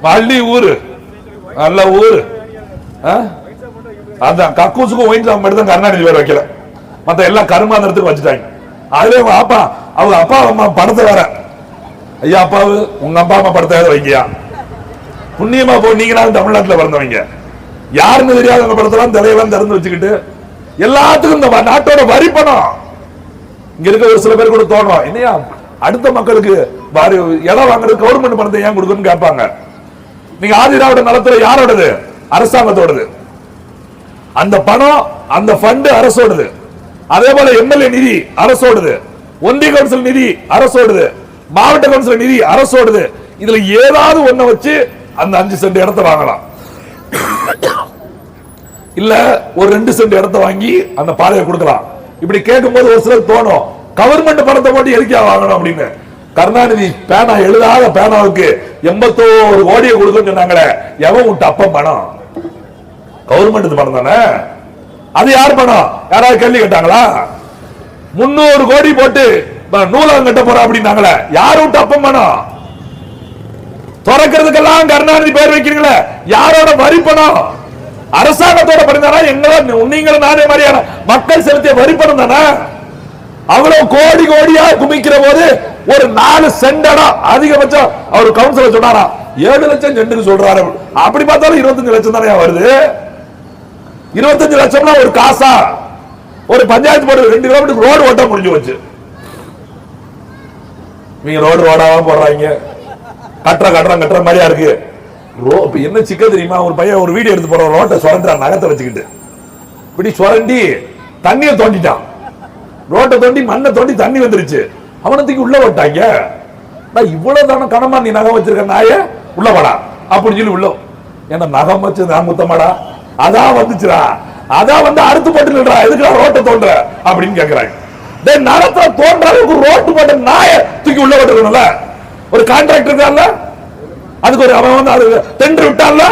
பள்ளி ஊரு, நல்ல ஊரு. அதான் கக்கூசுக்கும் ஒயின் சாப்பிட்டு மட்டும் தான் கருணாநிதி பேர் வைக்கல, மத்த எல்லாம் கருமாந்திரத்துக்கு வச்சுட்டாங்க. அதுல அவங்க அப்பா அம்மா படத்தை வேற, ஐயா அப்பாவு உங்க அப்பா அம்மா படத்தை வைக்கியா, புண்ணியமா போ, நீங்களாலும் தமிழ்நாட்டில் பிறந்தவங்க, யாருன்னு தெரியாதவங்க படத்தெல்லாம் தலையெல்லாம் திறந்து வச்சுக்கிட்டு எல்லாத்துக்கும் இந்த நாட்டோட வரி பணம். இங்க இருக்க ஒரு சில பேர் கூட தோணும், என்னையா அடுத்த மக்களுக்கு இடம் வாங்குறது கவர்மெண்ட் பணத்தை ஏன் கொடுக்கணும்னு கேட்பாங்க. நீங்க ஆதிராவிட நலத்துறை யாரோடது? அரசாங்கத்தோடது. அந்த பணம் அந்த ஃபண்ட் அரசோடது. அதே போல எம்எல்ஏ நிதி அரசோடது, ஒன்றிய கவுன்சில் நிதி அரசோடது, மாவட்ட கவுன்சில் நிதி அரசோடது. இதுல ஏதாவது ஒண்ண வச்சு அந்த 5 சென்ட் இடத்தை வாங்கலாம். இல்ல ஒரு 2 சென்ட் இடத்தை வாங்கி அந்த பாதையை கொடுக்கலாம். இப்படி கேட்கும்போது ஒரு சிலர் தோணும், கவர்மெண்ட் பணத்தை போட்டு எதுக்கா வாங்கணும் அப்படின்னு. கருணாநிதி பேனா எழுதாத பேனாவுக்கு 81 கோடியை கொடுக்கணும்னு சொன்னாங்களே, எவன் விட்டு அப்பம் பணம்? கவர்மெண்ட் பணம் தானே. அது யார் பணம்? யாராவது கேள்வி கேட்டாங்களா? 300 கோடி போட்டு நூலகம் கட்ட போறோம் அப்படின்னாங்களே, யார் விட்டு அப்பம் பணம்? திறக்கிறதுக்கெல்லாம் கருணாநிதி பேர் வைக்கிறீங்களே, யாரோட வரி பணம்? அரசாங்கத்தோட பணம் தானே. நீங்களும் நானே மாதிரியான மக்கள் செலுத்திய வரி பணம் தானே. அவ்வளவு கோடி கோடியா குமிக்கிற போது ஒரு 4 சென்ட் இடம் அதிகபட்சம் அவர் கவுன்சிலர் சொன்னாரா 7 லட்சம் சென்ட்டுக்கு சொல்றாரு. அப்படி பார்த்தாலும் 25 லட்சம் தானே வருது. 25 லட்சம்னா ஒரு காசா? ஒரு பஞ்சாயத்து போர்டு 2 கிலோமீட்டர் ரோடு ஓட்ட முடிஞ்சு வச்சு நீங்க ரோடாவா போடுறாங்க. கட்டுற மாதிரியா இருக்கு. என்ன சிக்க தெரியுமா? ஒரு பையன் ஒரு வீடியோ எடுத்து போற ரோட்டை சுரண்டான் நகத்தை வச்சுக்கிட்டு. இப்படி சுரண்டி தண்ணியை தோண்டிட்டான். ரோட்டை தோண்டி மண்ணை தோண்டி தண்ணி வந்துருச்சு. அவனத்துக்கு உள்ள போட்டாங்க. இவ்வளவு தானே கனமா நீ நகம் வச்சிருக்க நாய உள்ள வாடா அப்படின்னு சொல்லி உள்ள. ஏன்னா நகம் வச்சு நான் முத்தமாடா அதான் வந்துச்சுடா, அதான் வந்து அறுத்து போட்டு நின்றா, எதுக்கு ரோட்டை தோன்ற அப்படின்னு கேட்கிறாங்க. நகத்தை தோன்ற அளவுக்கு ரோட்டு போட்ட நாய தூக்கி உள்ள போட்டுருக்கணும்ல. ஒரு கான்ட்ராக்டர் இருக்கான்ல, அதுக்கு ஒரு அவன் வந்து அது டெண்டர் விட்டான்ல,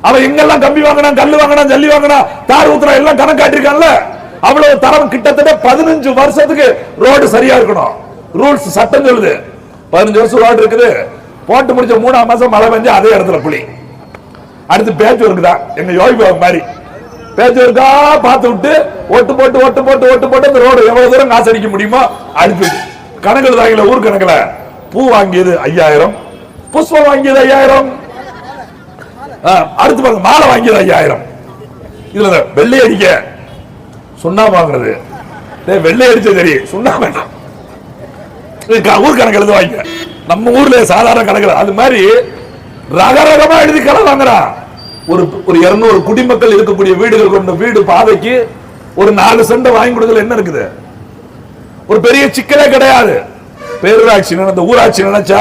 அவன் எங்கெல்லாம் கம்பி வாங்கினா, கல்லு வாங்கினா, ஜல்லி வாங்கினா, தார் ஊத்துறா எல்லாம் கணக்கு காட்டிருக்கான்ல. அவ்வளவு தரம் கிட்டத்தட்ட 15 வருஷத்துக்கு ரோடு சரியா இருக்கணும். ரூல்ஸ் சட்டம் சொல்லுது. 15 வருஷம் ரோடு இருக்குது. போட்டு முடிச்ச 3ஆம் மாசம் மழை பெஞ்சு அதே இடத்துல புலி. அடுத்து பேச்சு ஒர்க்கு தான். எங்க யோகி மாதிரி பேச்சு ஒர்க்கா பார்த்து விட்டு ஓட்டு போட்டு அந்த ரோடு எவ்வளவு தூரம் காசு அடிக்க முடியுமோ அடுத்து கணக்கில் தாங்கல. ஊர் கணக்குல பூ வாங்கியது 5000, புஷ்பம் வாங்கியது 5000, அடுத்து பாருங்க மாலை வாங்கியது 5000. இதுல வெள்ளை அடிக்க சுண்ணாம்பு வாங்குறது, வெள்ளை அடிச்ச சரி சுண்ணாம்பு வேண்டாம், ஊர் கணக்கு எழுது வாங்க. நம்ம ஊர்ல சாதாரண கணக்கு அது மாதிரி ரகரகமா எழுதி கடன் வாங்குறான். ஒரு 200 குடிமக்கள் இருக்கக்கூடிய வீடுகள் கொண்ட வீடு பாதைக்கு ஒரு 4 சென்ட் வாங்கி கொடுக்கல என்ன இருக்குது? ஒரு பெரிய சிக்கலே கிடையாது. பேரூராட்சி இந்த ஊராட்சி நினைச்சா,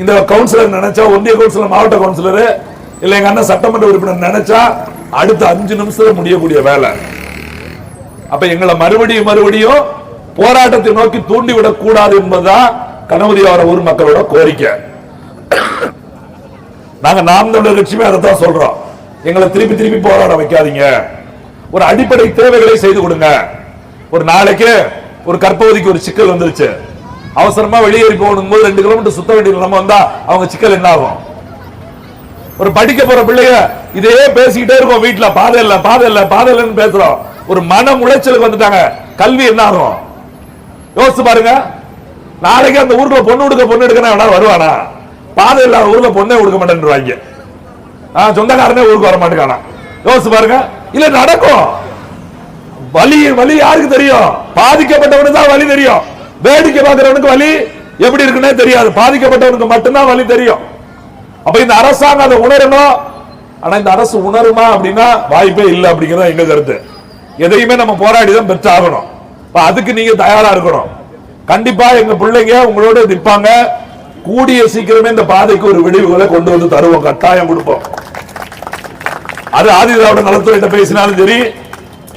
இந்த கவுன்சிலர் நினைச்சா, ஒன்றிய கவுன்சிலர், மாவட்ட கவுன்சிலர் இல்ல எங்க அண்ணன் சட்டமன்ற உறுப்பினர் நினைச்சா அடுத்த 5 நிமிஷத்துல முடியக்கூடிய வேலை. அப்ப எங்களை மறுபடியும் போராட்டத்தை நோக்கி தூண்டிவிடக் கூடாது என்பதுதான் கணவதியார ஊர் மக்களோட கோரிக்கை. நாங்க நாம் தமிழர் கட்சியுமே அதைத்தான் சொல்றோம். எங்களை திருப்பி போராட வைக்காதீங்க. ஒரு அடிப்படை தேவைகளை செய்து கொடுங்க. ஒரு நாளைக்கு ஒரு கற்பவதிக்கு ஒரு சிக்கல் வந்துருச்சு, அவசரமா வெளியேறி போகணும் போது 2 கிலோமீட்டர் சுத்த வேண்டிய நம்ம வந்தா அவங்க சிக்கல் என்ன ஆகும்? ஒரு படிக்க போற பிள்ளைய இதே பேசிக்கிட்டே இருக்கோம் வீட்டுல, பாதை இல்லன்னு பேசுறோம். ஒரு மன உளைச்சலுக்கு வந்துட்டாங்க, கல்வி என்ன ஆகும் யோசிச்சு பாருங்க. நாளைக்கு அந்த ஊர்ல பொண்ணு எடுக்க வருவானா? பாதை இல்லாத ஊர்ல பொண்ணே கொடுக்க மாட்டேன்றாங்க. சொந்தக்காரனே ஊருக்கு வர மாட்டேங்கானா? யோசிச்சு பாருங்க. இல்ல நடக்கும். வலி யாருக்கு தெரியும்? பாதிக்கப்பட்டவனுக்கு தான் வலி தெரியும். வேடிக்கை பார்க்கிறவனுக்கு வலி எப்படி இருக்குன்னே தெரியாது. பாதிக்கப்பட்டவனுக்கு மட்டும்தான் வலி தெரியும். அப்ப இந்த அரசாங்கம் அதை உணரணும். ஆனா இந்த அரசு உணருமா அப்படின்னா வாய்ப்பே இல்லை அப்படிங்கிறத எங்க கருத்து. எதையுமே நம்ம போராடிதான் பெற்றாகணும். அதுக்கு நீங்க தயாரா இருக்கணும். கண்டிப்பா எங்க பிள்ளைங்க உங்களோட நிற்பாங்க. கூடிய சீக்கிரமே இந்த பாதைக்கு ஒரு விடிவுகளை கொண்டு வந்து தருவோம், கட்டாயம் கொடுப்போம். அது ஆதிதிராவிட நலத்துறை பேசினாலும் சரி,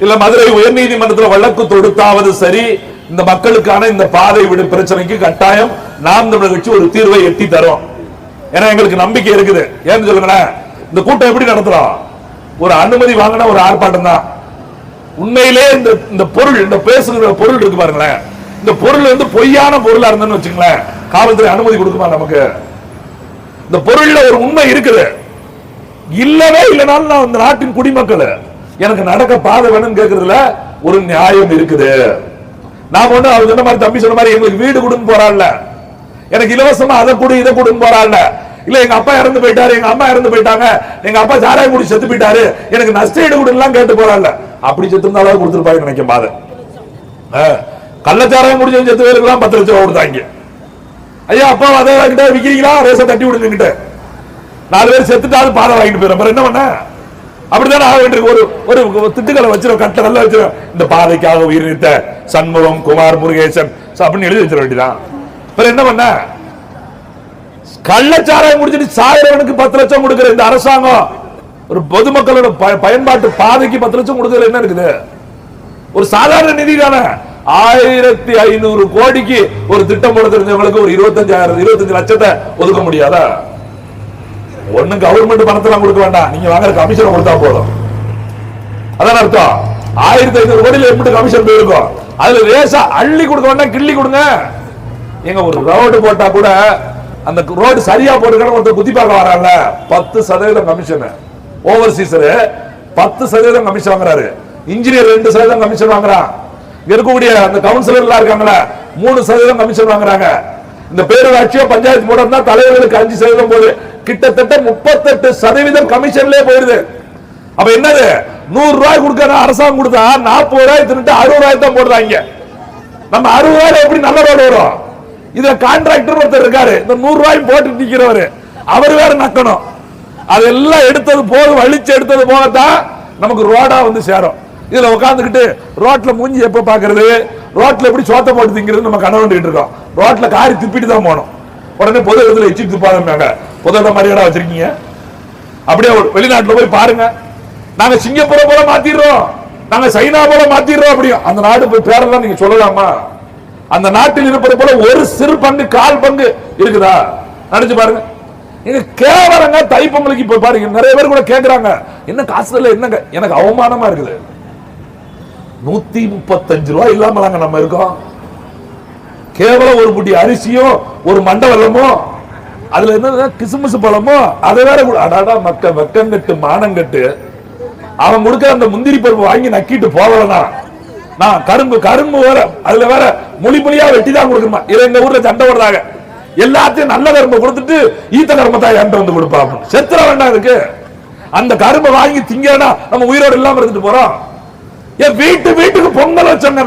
இல்ல மதுரை உயர்நீதிமன்றத்தில் வழக்கு தொடுத்தாவது சரி, இந்த மக்களுக்கான இந்த பாதை விடு பிரச்சனைக்கு கட்டாயம் நாம் தமிழர் கட்சி ஒரு தீர்வை எட்டி தரும். ஏன்னா எங்களுக்கு நம்பிக்கை இருக்குது. ஏன்னு சொல்லுங்களேன், இந்த கூட்டம் எப்படி நடத்துறோம்? ஒரு அனுமதி வாங்கின ஒரு ஆர்ப்பாட்டம் தான். உண்மையிலே இந்த பொருள், இந்த பேசுகிற பொருள் இருக்கு பாருங்களேன், இந்த பொருள் வந்து பொய்யான பொருளா இருந்ததுன்னு வச்சுங்களேன், காவல்துறை அனுமதி கொடுக்குமா நமக்கு? இந்த பொருள்ல ஒரு உண்மை இருக்குது. இல்லவே இல்லைனாலும் நான் இந்த நாட்டின் குடிமக்கள் எனக்கு நடக்க பாதை வேணும்னு கேட்கறதுல ஒரு நியாயம் இருக்குது. நான் ஒண்ணு அவர் சொன்ன மாதிரி, தம்பி சொன்ன மாதிரி எங்களுக்கு வீடு கொடுன்னு போறாள்ல, எனக்கு இலவசமா அதை கொடு இதை கொடுன்னு போறாள்ல, இல்ல எங்க அப்பா இறந்து போயிட்டாரு, எங்க அம்மா இறந்து போயிட்டாங்க, எங்க அப்பா சாராயம் குடி செத்து போயிட்டாரு, எனக்கு நஷ்ட ஈடு கொடுலாம் கேட்டு போறாள்ல, அப்படி செத்து இருந்தாலும் கொடுத்துருப்பாங்க நினைக்கும் பாதை. கள்ளச்சாராயம் முடிஞ்ச 10 பேருக்குலாம் 10 லட்சம் ரூபாய் கொடுத்தாங்க. ஐயா அப்பா அதை கிட்ட விக்கிறீங்களா, ரேசன் தட்டி விடுங்க கிட்ட, 4 பேர் செத்துட்டாலும் பாதை வாங்கிட்டு போயிடும். அப்புறம் என்ன பண்ண? அப்படித்தானே ஆக வேண்டியிருக்கு. ஒரு திட்டுக்களை வச்சிருக்க, கட்ட நல்லா வச்சிருக்க, இந்த பாதைக்காக உயிர் நீத்த சண்முகம், குமார், முருகேசன் அப்படின்னு எழுதி வச்சிட வேண்டியதான். அப்புறம் என்ன பண்ண? கள்ளச்சாராயம் முடிச்சுட்டு சாயிரவனுக்கு 10 லட்சம் கொடுக்கிற இந்த அரசாங்கம் ஒரு பொதுமக்களோட பயன்பாட்டு பாதைக்கு 10 லட்சம் கொடுக்கல என்ன இருக்குது? ஒரு சாதாரண நிதி தானே. 1500 கோடிக்கு ஒரு திட்டம் போட தெரிஞ்சவங்களுக்கு ஒரு 25 லட்சத்தை ஒதுக்க முடியாதா? ஒண்ணும் கவர்மெண்ட் பணத்தெல்லாம் கொடுக்க வேண்டாம், நீங்க வாங்குற கமிஷன் கொடுத்தா போதும். அதான் அர்த்தம். 1500 கோடியில எப்படி கமிஷன் போயிருக்கும்? அதுல ரேசா அள்ளி கொடுக்க வேண்டாம், கிள்ளி கொடுங்க. எங்க ஒரு ரோடு போட்டா கூட அந்த ரோடு சரியா போட்டுக்கணும் ஒருத்தர் குத்தி பார்க்க வரான்ல, 10% கமிஷன். ஓவர்சீசர் 10% கமிஷன் வாங்குறாரு, இன்ஜினியர் 2% கமிஷன் வாங்குறான், இருக்கக்கூடிய அந்த கவுன்சிலர் எல்லாம் இருக்காங்களா 3% கமிஷன் வாங்குறாங்க. இந்த பேரூராட்சியோ பஞ்சாயத்து போர்டு தான் தலைவர்களுக்கு 5% போகுது. கிட்டத்தட்ட 38% கமிஷன்லயே போயிருது. அப்ப என்னது? 100 ரூபாய் கொடுக்க அரசாங்கம் கொடுத்தா 40 ரூபாய் தின்னுட்டு 60 ரூபாய் தான் போடுறாங்க. நம்ம 60 ரூபாய் எப்படி நல்ல ரோடு வரும்? இதுல கான்ட்ராக்டர் ஒருத்தர் இருக்காரு, இந்த 100 ரூபாய் போட்டு நிக்கிறவரு, அவர் வேற நக்கணும். அதெல்லாம் எடுத்தது போக, வலிச்சு எடுத்தது போகத்தான் நமக்கு ரோடா வந்து சேரும். இதுல உட்காந்துக்கிட்டு ரோட்ல மூஞ்சி எப்ப பாக்குறது, ரோட்ல எப்படி சோத்த போட்டு திங்கிறது நம்ம கனவு இருக்கோம். ரோட்ல காரி திப்பிட்டு தான் போனோம். உடனே பொது இடத்துல எச்சி துப்பாங்க. பொது இடம் மாதிரியா வச்சிருக்கீங்க? அப்படியே வெளிநாட்டுல போய் பாருங்க. நாங்க சிங்கப்பூரை போல மாத்திடுறோம், நாங்க சைனா போல மாத்திடுறோம். அப்படியும் அந்த நாடு போய் பேரெல்லாம் நீங்க சொல்லலாமா? அந்த நாட்டில் இருப்பது போல ஒரு சிறு பங்கு, கால் பங்கு இருக்குதா? நினைச்சு பாருங்க. நீங்க கேவலங்க. தைப்பொங்கலுக்கு இப்ப பாருங்க, நிறைய பேர் கூட கேக்குறாங்க, என்ன காசுல என்னங்க? எனக்கு அவமானமா இருக்குது. 135 ரூபாய் இல்லாமலாங்க நம்ம இருக்கோம். கேவலம் ஒரு புட்டி அரிசியும் ஒரு மண்டவலமோ, அதுல என்ன கிசுமிசு பழமோ, அதை வேற அடாடா மக்க வெக்கங்கட்டு மானங்கட்டு அவன் கொடுக்க அந்த முந்திரி பருப்பு வாங்கி நக்கிட்டு போகலனா நான் கரும்பு வேற அதுல வேற மொழியா வெட்டி தான் கொடுக்கணுமா? இதை எங்க ஊர்ல சண்டை போடுறாங்க. எல்லாத்தையும் நல்ல கரும்பு கொடுத்துட்டு ஈத்த கரும்பத்தான் என்கிட்ட வந்து கொடுப்பாங்க. செத்துற வேண்டாம் இருக்கு. அந்த கரும்பை வாங்கி திங்கன்னா நம்ம உயிரோடு இல்லாம இருந்துட்டு போறோம். வீட்டுக்கு பொங்கல் வச்சோங்க.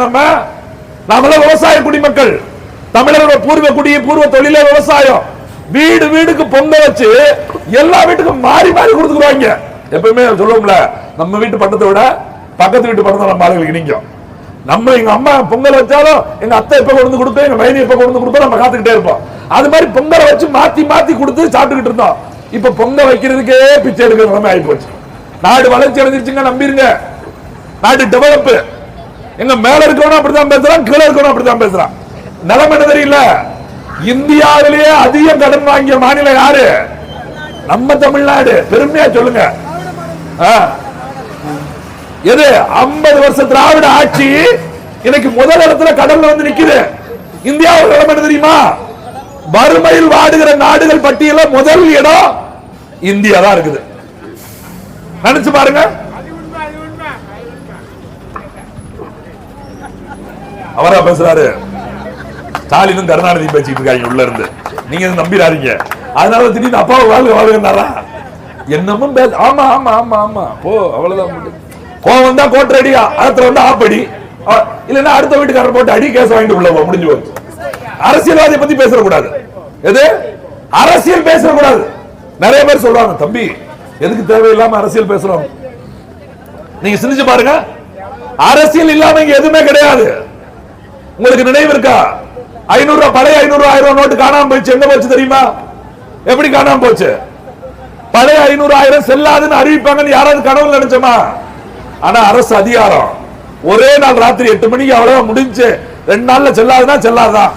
நம்மள விவசாய குடிமக்கள், தமிழரோட பூர்வ தொழிலே விவசாயம். வீடுக்கு பொங்கல் வச்சு எல்லா வீட்டுக்கும் மாறி கொடுத்துருவாங்க. எப்பவுமே சொல்லுவோம்ல, நம்ம வீட்டு பண்டத்தை விட பக்கத்து வீட்டு பண்டத்தை நம்ம ஆளுகளுக்கு நிற்கும். நம்ம எங்க அம்மா பொங்கல் வச்சாலும் எங்க அத்தை எப்ப கொண்டு கொடுப்போம், எங்க மைனி எப்ப கொண்டு கொடுப்போம், நம்ம காத்துக்கிட்டே இருப்போம். அது மாதிரி பொங்கலை வச்சு மாத்தி கொடுத்து சாப்பிட்டுக்கிட்டு இருந்தோம். இப்ப பொங்கல் வைக்கிறதுக்கே பிச்சை எடுக்கிற நிலைமை ஆகி போச்சு. நாடு வளர்ச்சி அடைஞ்சிருச்சுங்க, நம்பிருங்க. நாடு டெவலப். எங்க மேல இருக்கவனும் அப்படித்தான் பேசுறான், கீழே இருக்கவனும் அப்படித்தான் பேசுறான். நிலைமை என்ன தெரியல. இந்தியாவிலேயே அதிக கடன் வாங்கிய மாநிலம் யாரு? நம்ம தமிழ்நாடு. பெருமையா சொல்லுங்க. எது 50 வருஷ திராவிட ஆட்சி இன்னைக்கு முதல் இடத்துல கடல்ல வந்து நிக்குது. இந்தியாவில் நிலைமை என்ன தெரியுமா? வறுமையில் வாடுகிற நாடுகள் பட்டியல முதல் இடம் இந்தியா தான் இருக்குது. நினைச்சு பாருங்க. அவரா பேசுறாரு, ஸ்டாலினும் கருணாநிதி பேசிட்டு இருக்காங்க உள்ள இருந்து. நீங்க நம்பிடாதீங்க. அதனால திடீர்னு அப்பாவை வாழ்கிறாரா என்னமும் பேச. ஆமா ஆமா ஆமா ஆமா போ, அவ்வளவுதான். கோவம் வந்தா கோட்டை அடியா, அடுத்த வந்தா ஆப்படி, இல்லன்னா அடுத்த வீட்டுக்காரர் போட்டு அடி, கேஸ் வாங்கிட்டு உள்ள போ, முடிஞ்சு போச்சு. அரசியல்வாதியை பத்தி பேசக்கூடாது. எது அரசியல் பேசக்கூடாது. நிறைய பேர் சொல்றாங்க, தம்பி எதுக்கு தேவையில்லாம அரசியல் பேசுறோம்? நீங்க சிந்திச்சு பாருங்க. அரசியல் இல்லாம இங்க எதுவுமே கிடையாது. உங்களுக்கு நினைவு இருக்கா? 500 ரூபாய் பழைய 500 ரூபாய் 1000 நோட்டு காணாம போச்சு. எங்க போச்சு தெரியுமா? எப்படி காணாம போச்சு? பழைய 500 1000 செல்லாதுன்னு அறிவிப்பாங்கன்னு யாராவது கனவுல நினைச்சோமா? ஆனா அரசு அதிகாரம் ஒரே நாள் ராத்திரி 8 மணிக்கு அவ்வளவு முடிஞ்சு 2 நாள்ல செல்லாதுன்னா செல்லாதான்.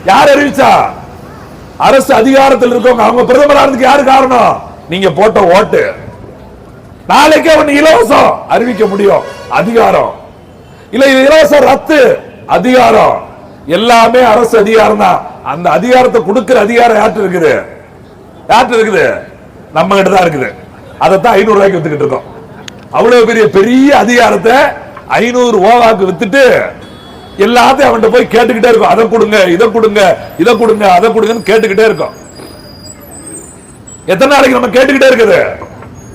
யார் அறிவிச்சா? அரசு அதிகாரத்தில் இருக்கவங்க. அவங்க பிரதமர் ஆனதுக்கு யாரு காரணம்? நீங்க போட்ட ஓட்டு. நாளைக்கே ஒன்னு இலவசம் அறிவிக்க முடியும், அதிகாரம். இல்ல இது இலவசம் ரத்து, அதிகாரம். எல்லாமே அரசு அதிகாரம் தான். அந்த அதிகாரத்தை கொடுக்கிற அதிகாரம் யார்கிட்ட இருக்குது? யார்கிட்ட இருக்குது? நம்ம கிட்ட தான் இருக்குது. அதைத்தான் 500 ரூபாய்க்கு வித்துக்கிட்டு இருக்கோம். அவ்வளவு பெரிய அதிகாரத்தை 500 ஓவாக்கு வித்துட்டு எல்லாத்தையும் அவன்கிட்ட போய் கேட்டுக்கிட்டே இருக்கும். அதை கொடுங்க, இதை கொடுங்க, இதை கொடுங்க, அதை கொடுங்கன்னு கேட்டுக்கிட்டே இருக்கும். எத்தனை நாளைக்கு நம்ம கேட்டுக்கிட்டே இருக்குது?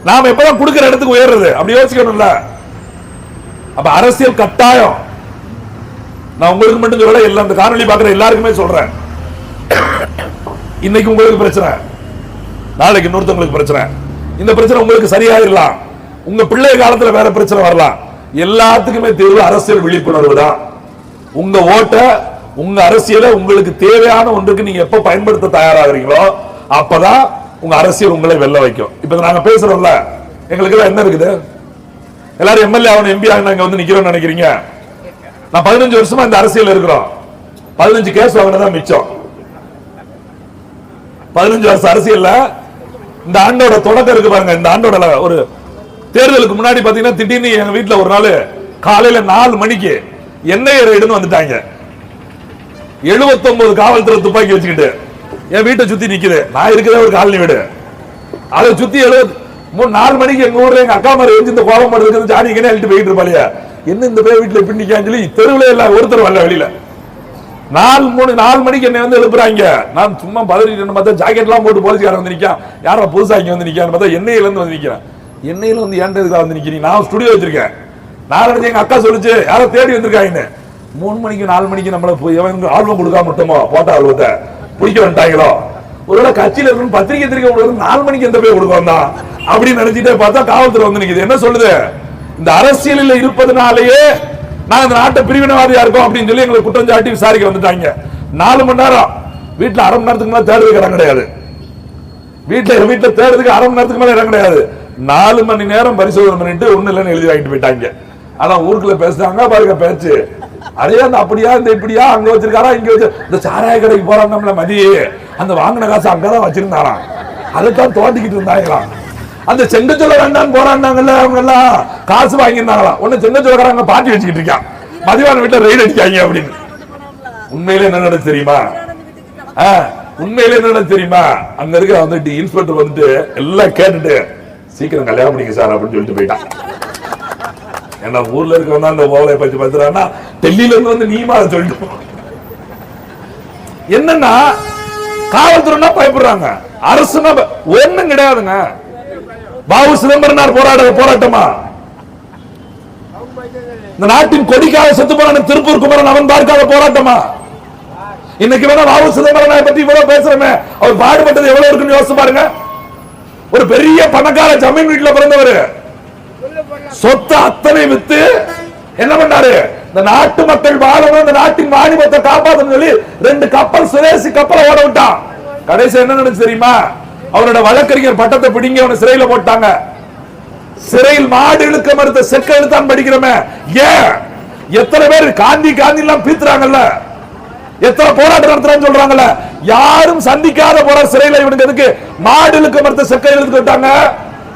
நாம எப்பதான் கொடுக்கிற இடத்துக்கு உயர்றது? அப்படி யோசிக்கணும்ல. அப்ப அரசியல் கட்டாயம். நான் உங்களுக்கு மட்டும் சொல்ல, எல்லாம் இந்த காணொலி பார்க்குற எல்லாருக்குமே சொல்றேன். இன்னைக்கு உங்களுக்கு பிரச்சனை, நாளைக்கு இன்னொருத்தவங்களுக்கு பிரச்சனை. இந்த பிரச்சனை உங்களுக்கு சரியாயிடலாம், உங்க பிள்ளை காலத்துல வேற பிரச்சனை வரலாம். எல்லாத்துக்குமே தீர்வு அரசியல் விழிப்புணர்வு தான். உங்க ஓட்ட, உங்க அரசியலை உங்களுக்கு தேவையான ஒன்றுக்கு நீங்க எப்ப பயன்படுத்த தயாராகிறீங்களோ அப்பதான் உங்க அரசியல் உங்களை வெல்ல வைக்கும். இப்ப நாங்க பேசுறோம்ல, எங்களுக்கு எல்லாம் என்ன இருக்குது? எல்லாரும் எம்எல்ஏ ஆகணும், எம்பி ஆகணும், இங்க வந்து நிக்கிறோம்னு நினைக்கிறீங்க? நான் 15 வருஷமா இந்த அரசியல் இருக்கிறோம். 15 கேஸ் வாங்கினதான் மிச்சம். 15 வருஷம் அரசியல்ல இந்த ஆண்டோட தொடக்கம் இருக்கு பாருங்க. இந்த ஆண்டோட ஒரு தேர்தலுக்கு முன்னாடி பாத்தீங்கன்னா திடீர்னு எங்க வீட்டுல ஒரு நாள் காலையில 4 மணிக்கு எண்ணெய் ரைடுன்னு வந்துட்டாங்க. 79 காவல்துறை துப்பாக்கி வச்சுக்கிட்டு என் வீட்டை சுத்தி நிக்குது. நான் இருக்கிற ஒரு காலனி வீடு, அதை சுத்தி 4 மணிக்கு எங்க ஊர்ல எங்க அக்கா மாதிரி எழுந்து இந்த கோபம் படுறது ஜானிக்கனே எழுட்டு போயிட்டு இருப்பாளியா, என்ன இந்த பேர் வீட்டுல இப்படி நிக்கான்னு சொல்லி தெருவில் எல்லாம் ஒருத்தர் வரல வெளியில. 4 மணிக்கு என்னை வந்து எழுப்புறாங்க. நான் சும்மா பதறிட்டு பார்த்தா ஜாக்கெட் எல்லாம் போட்டு போலீஸ்காரன் வந்து நிக்கான். யாரோ புதுசா இங்க வந்து நிக்கான்னு பார்த்தா எண்ணெயில இருந்து வந்து நிக்கிறேன். எண்ணெயில வந்து ஏன்டா வந்து நிக்கிறீங்க? நான் ஸ்டுடியோ வச்சிருக்கேன். நான் எங்க அக்கா சொல்லிச்சு யாரோ தேடி வந்திருக்காங்க. 3 மணிக்கு 4 மணிக்கு நம்மள ஆல்பம் கொடுக்காம விட்டோமோ, போட்டோ ஆல்பத்தை பிடிக்க வந்துட்டாங்களோ, ஒருவேளை கட்சியில இருக்கு பத்திரிகை 4 மணிக்கு எந்த போய் கொடுக்க வந்தான் அப்படின்னு நினைச்சிட்டே பார்த்தா காவல்துறை வந்து நிக்குது. என்ன சொல்லுது? இந்த அரசியலில் இருப்பதனாலேயே நாங்க இந்த நாட்டை பிரிவினவாதியா இருக்கோம் அப்படின்னு சொல்லி எங்களை குற்றம் சாட்டி விசாரிக்க வந்துட்டாங்க. 4 மணி நேரம் வீட்டுல 1/2 மணி நேரத்துக்கு மேல தேடுறதுக்கு இடம் கிடையாது. வீட்டுல தேடுறதுக்கு 1/2 மணி நேரத்துக்கு மேல இடம் கிடையாது. 4 மணி நேரம் பரிசோதனை பண்ணிட்டு ஒண்ணு இல்லைன்னு எழுதி வாங்கிட்டு போயிட்டாங்க. அதான் ஊருக்குள்ள பேசுறாங்க பாருங்க பேச்சு. அடையா இந்த அப்படியா இந்த இப்படியா அங்க வச்சிருக்காரா இங்க வச்சு இந்த சாராய கடைக்கு போறான் நம்மள மதியே அந்த வாங்கின காசு அங்கதான் வச்சிருந்தாராம், அதைத்தான் தோண்டிக்கிட்டு இருந்தாங்களாம். அந்த செங்கச்சோல வேண்டான்னு போறாங்கல்ல அவங்க எல்லாம் காசு வாங்கியிருந்தாங்களாம். ஒண்ணு செங்கச்சோலக்காரங்க பாட்டி வச்சுக்கிட்டு இருக்கான், மதிவான வீட்டுல ரெய்டு அடிக்காங்க அப்படின்னு. உண்மையிலே என்ன நடந்து தெரியுமா? உண்மையிலே என்ன தெரியுமா? அங்க இருக்கிற வந்துட்டு இன்ஸ்பெக்டர் வந்துட்டு எல்லாம் கேட்டுட்டு சீக்கிரம் கல்யாணம் பண்ணிக்க சார் அப்படின்னு சொல்லிட்டு போயிட்டான். ஏன்னா ஊர்ல இருக்கவன் அந்த ஓவலை பத்தி பார்த்துறான்னா டெல்லியில இருந்து வந்து நீமா சொல்லிட்டு என்னன்னா காவல்துறைனா பயப்படுறாங்க, அரசுனா ஒண்ணும் கிடையாதுங்க. பாபு சிதம்பரனார் போராட்டமா? இந்த நாட்டின் கொடிக்காக செத்து போன திருப்பூர் குமரன் அவன் பார்க்காத போராட்டமா? இன்னைக்கு வேணா பாபு சிதம்பரனாரை பத்தி இவ்வளவு பேசுறமே, அவர் பாடுபட்டது எவ்வளவு இருக்குன்னு யோசிச்சு பாருங்க. ஒரு பெரிய பணக்கார ஜமீன் வீட்டுல பிறந்தவர், சொத்து அத்தனை வித்து என்ன பண்ணாரு? இந்த நாட்டு மக்கள் வாழணும், இந்த நாட்டின் வாணிபத்தை காப்பாற்றணும் சொல்லி 2 கப்பல் சுதேசி கப்பலை ஓட விட்டான். கடைசி என்ன நடந்துச்சு தெரியுமா? அவரோட வழக்கறிஞர் பட்டத்தை பிடிங்க அவனை சிறையில போட்டாங்க. சிறையில் மாடு இழுக்க மறுத்த செக்க எழுத்தான் படிக்கிறோமே. ஏன் எத்தனை பேர் காந்தி எல்லாம் பீத்துறாங்கல்ல, எத்தனை போராட்டம் நடத்துறான்னு சொல்றாங்கல்ல, யாரும் சந்திக்காத போற சிறையில இவனுக்கு எதுக்கு மாடு இழுக்க மறுத்த செக்க எழுத்து விட்டாங்க?